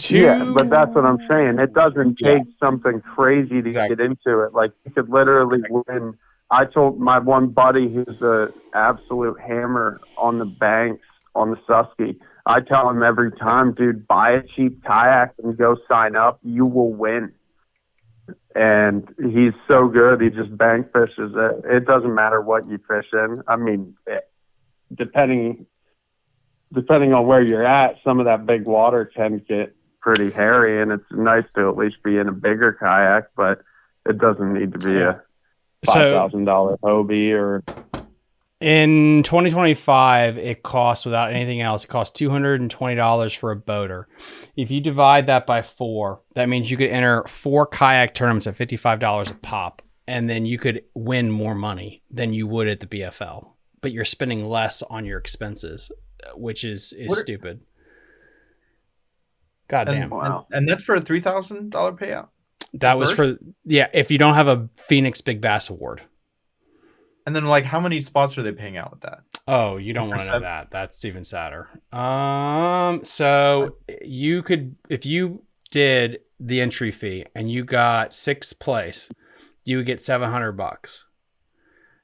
Yeah, but that's what I'm saying. It doesn't take something crazy to get into it. Like, you could literally win. I told my one buddy who's a absolute hammer on the banks on the Susky, I tell him every time, dude, buy a cheap kayak and go sign up. You will win. And he's so good. He just bank fishes it. It doesn't matter what you fish in. I mean, depending on where you're at, some of that big water can get pretty hairy, and it's nice to at least be in a bigger kayak, but it doesn't need to be a $5,000 Hobie. Or in 2025, it costs, without anything else, it costs $220 for a boater. If you divide that by 4, that means you could enter 4 kayak tournaments at $55 a pop, and then you could win more money than you would at the BFL, but you're spending less on your expenses, which is stupid. God damn. Wow. And that's for a $3,000 payout? That was for, if you don't have a Phoenix Big Bass Award. And then, like, how many spots are they paying out with that? Oh, you don't want to know that. That's even sadder. So you could, if you did the entry fee and you got 6th place, you would get $700.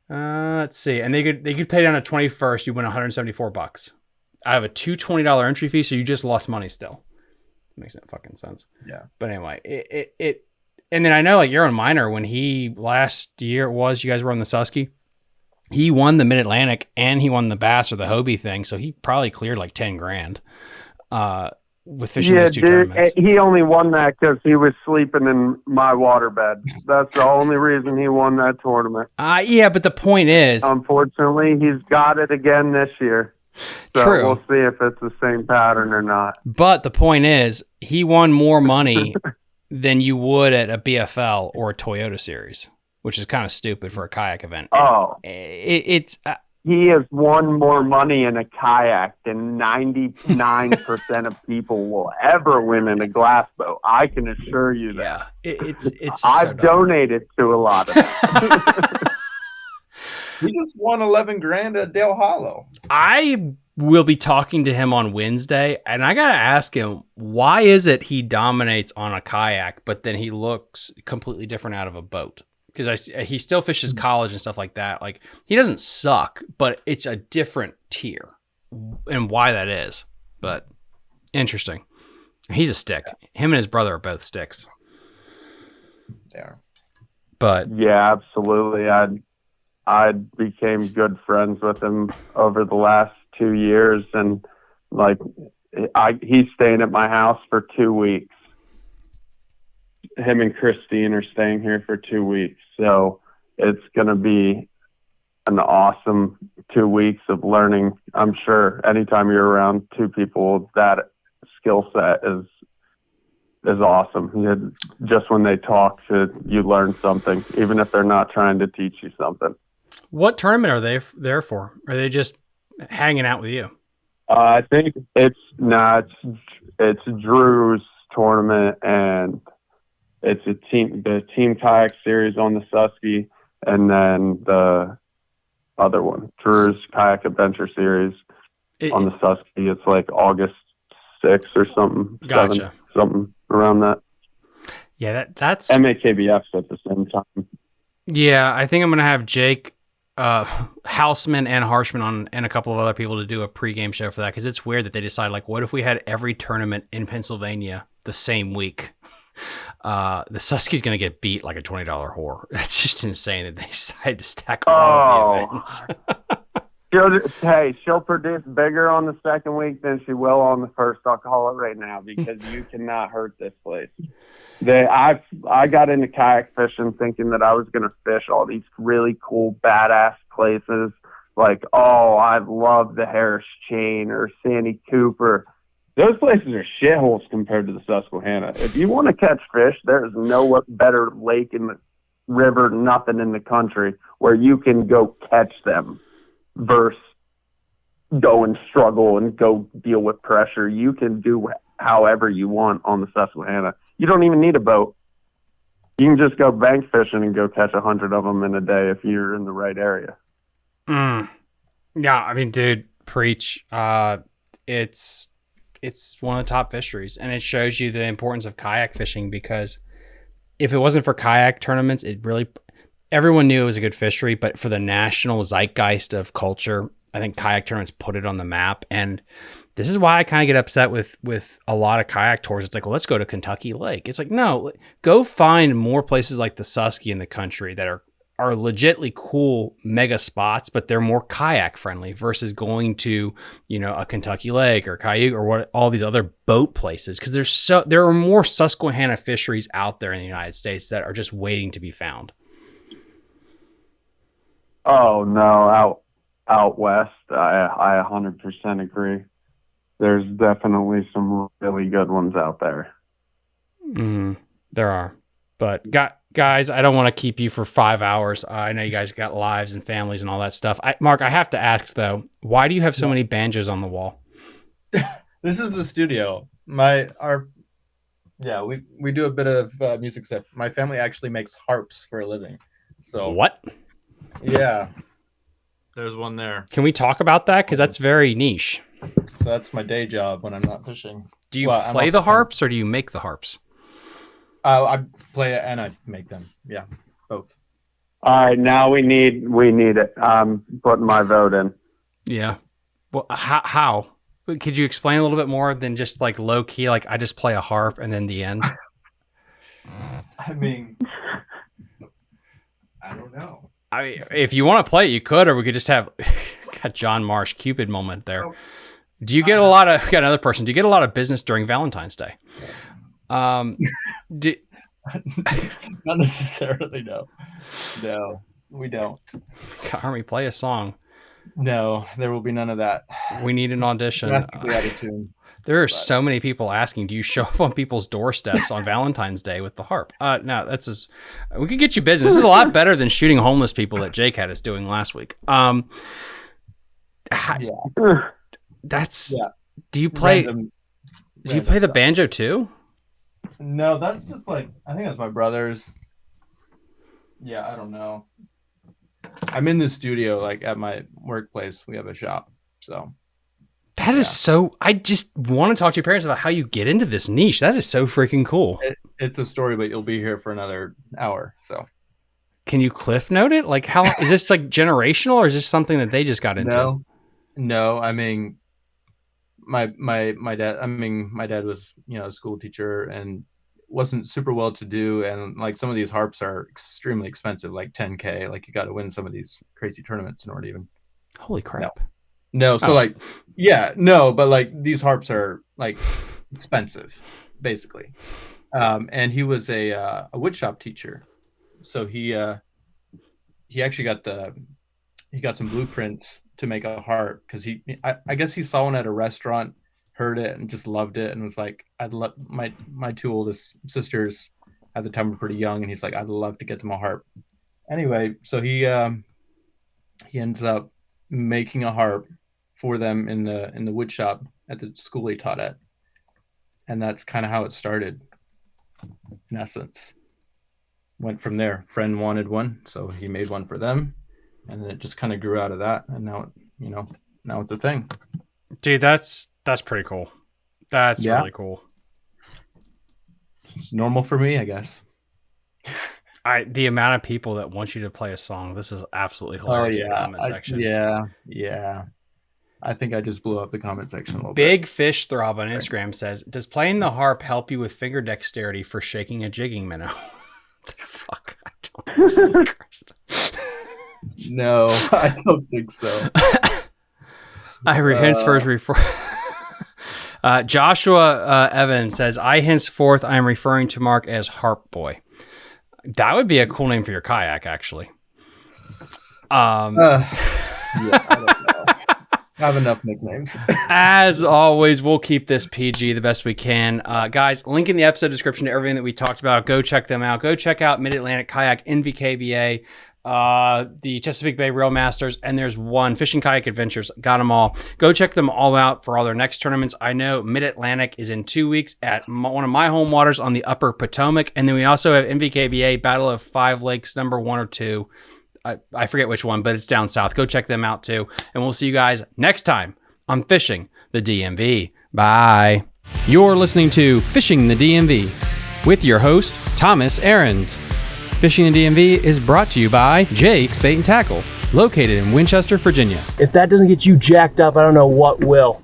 Let's see. And they could pay down a 21st, you win $174 out of a $220 entry fee. So you just lost money still. Makes no fucking sense. Yeah. But anyway, it and then I know, like, Aaron Miner, when he last year you guys were on the Susky, he won the Mid-Atlantic and he won the Bass or the Hobie thing. So he probably cleared like 10 grand with fishing those 2 tournaments. He only won that because he was sleeping in my waterbed. That's the only reason he won that tournament. Yeah, but the point is, unfortunately, he's got it again this year. So true. We'll see if it's the same pattern or not. But the point is, he won more money than you would at a BFL or a Toyota Series, which is kind of stupid for a kayak event. Oh, it's he has won more money in a kayak than 99% of people will ever win in a glass boat. I can assure you that. Yeah, it's. I've donated to a lot of them. He just won 11 grand at Dale Hollow. I will be talking to him on Wednesday, and I gotta ask him, why is it he dominates on a kayak, but then he looks completely different out of a boat? Because he still fishes college and stuff like that. Like, he doesn't suck, but it's a different tier, and why that is. But interesting. He's a stick. Him and his brother are both sticks. Yeah. But yeah, absolutely. I became good friends with him over the last 2 years, and like he's staying at my house for 2 weeks. Him and Christine are staying here for 2 weeks, so it's going to be an awesome 2 weeks of learning. I'm sure anytime you're around 2 people with that skill set is awesome. Just when they talk, you learn something, even if they're not trying to teach you something. What tournament are they there for? Are they just hanging out with you? I think it's Drew's tournament, and it's the team kayak series on the Susky, and then the other one, Drew's kayak adventure series on the Susky. It's like August 6th or something. Gotcha. 7th, something around that. Yeah, that's MAKBF's at the same time. Yeah, I think I'm gonna have Jake, Houseman and Harshman on, and a couple of other people to do a pregame show for that, because it's weird that they decide, like, what if we had every tournament in Pennsylvania the same week? The Susky's gonna get beat like a $20 whore. That's just insane that they decided to stack all of the events. She'll produce bigger on the second week than she will on the first. I'll call it right now, because you cannot hurt this place. I got into kayak fishing thinking that I was going to fish all these really cool, badass places. Like, I love the Harris Chain or Sandy Cooper. Those places are shitholes compared to the Susquehanna. If you want to catch fish, there is no better lake in river, nothing in the country where you can go catch them versus go and struggle and go deal with pressure. You can do however you want on the Susquehanna. You don't even need a boat. You can just go bank fishing and go catch 100 of them in a day if you're in the right area. Yeah, I mean, dude, preach. It's one of the top fisheries, and it shows you the importance of kayak fishing, because if it wasn't for kayak tournaments, everyone knew it was a good fishery, but for the national zeitgeist of culture, I think kayak tournaments put it on the map. And this is why I kind of get upset with a lot of kayak tours. It's like, well, let's go to Kentucky Lake. It's like, no, go find more places like the Susky in the country that are legitimately cool mega spots, but they're more kayak friendly versus going to, a Kentucky Lake or Kayak or all these other boat places. Cause there are more Susquehanna fisheries out there in the United States that are just waiting to be found. Oh no, out west, I 100% agree. There's definitely some really good ones out there. There are, but guys, I don't want to keep you for 5 hours. I know you guys got lives and families and all that stuff. Mark, I have to ask though, why do you have so many banjos on the wall? This is the studio. We do a bit of music stuff. My family actually makes harps for a living. So what? Yeah, there's one there. Can we talk about that? Because that's very niche. So that's my day job when I'm not fishing. Do you play the harps or do you make the harps? I play it and I make them. Yeah, both. All right, now we need it. I'm putting my vote in. Yeah. Well, how? Could you explain a little bit more than just like low key, like I just play a harp and then the end? I mean, I don't know. If you want to play it, you could, or we could just have got John Marsh Cupid moment there. Do you get got another person? Do you get a lot of business during Valentine's Day? Not necessarily. No, we don't. Army, play a song. No, there will be none of that. We need an audition. Drastically out of tune. There are so many people asking, do you show up on people's doorsteps on Valentine's Day with the harp? No, we could get you business. This is a lot better than shooting homeless people that Jake had us doing last week. Do you play the banjo too? No, that's just like, I think that's my brother's. Yeah, I don't know. I'm in the studio, like at my workplace. We have a shop. So that is so, I just want to talk to your parents about how you get into this niche. That is so freaking cool. It's a story, but you'll be here for another hour. So can you cliff note it? Like how is this like generational, or is this something that they just got into? No. I mean, my dad was, a school teacher and wasn't super well to do. And like some of these harps are extremely expensive, like 10K, like you got to win some of these crazy tournaments in order to even. Holy crap. No. So but like these harps are like expensive basically. And he was a wood shop teacher. So he actually got some blueprints to make a harp, because I guess he saw one at a restaurant, heard it and just loved it, and was like, I'd love, my two oldest sisters at the time were pretty young, and he's like, I'd love to get them a harp. Anyway, so he ends up making a harp for them in the wood shop at the school he taught at, and that's kind of how it started in essence. Went from there. Friend wanted one, so he made one for them, and then it just kind of grew out of that, and now it's a thing. Dude, that's pretty cool. That's really cool. It's normal for me, I guess. The amount of people that want you to play a song, this is absolutely hilarious in the comment section. Yeah. I think I just blew up the comment section a little Big bit. Fish Throb on Instagram says, does playing the harp help you with finger dexterity for shaking a jigging minnow? Fuck, I don't know. Jesus Christ. No, I don't think so. Joshua Evans says, I henceforth I am referring to Mark as Harp Boy. That would be a cool name for your kayak, actually. I don't know. I have enough nicknames. As always, we'll keep this PG the best we can. Guys, link in the episode description to everything that we talked about. Go check them out. Go check out Mid-Atlantic Kayak, NVKBA, the Chesapeake Bay Rail Masters, and there's one, Fishing Kayak Adventures. Got them all. Go check them all out for all their next tournaments. I know Mid-Atlantic is in 2 weeks at one of my home waters on the Upper Potomac, and then we also have NVKBA Battle of Five Lakes number 1 or 2. I forget which one, but it's down south. Go check them out too. And we'll see you guys next time on Fishing the DMV. Bye. You're listening to Fishing the DMV with your host, Thomas Ahrens. Fishing the DMV is brought to you by Jake's Bait and Tackle, located in Winchester, Virginia. If that doesn't get you jacked up, I don't know what will.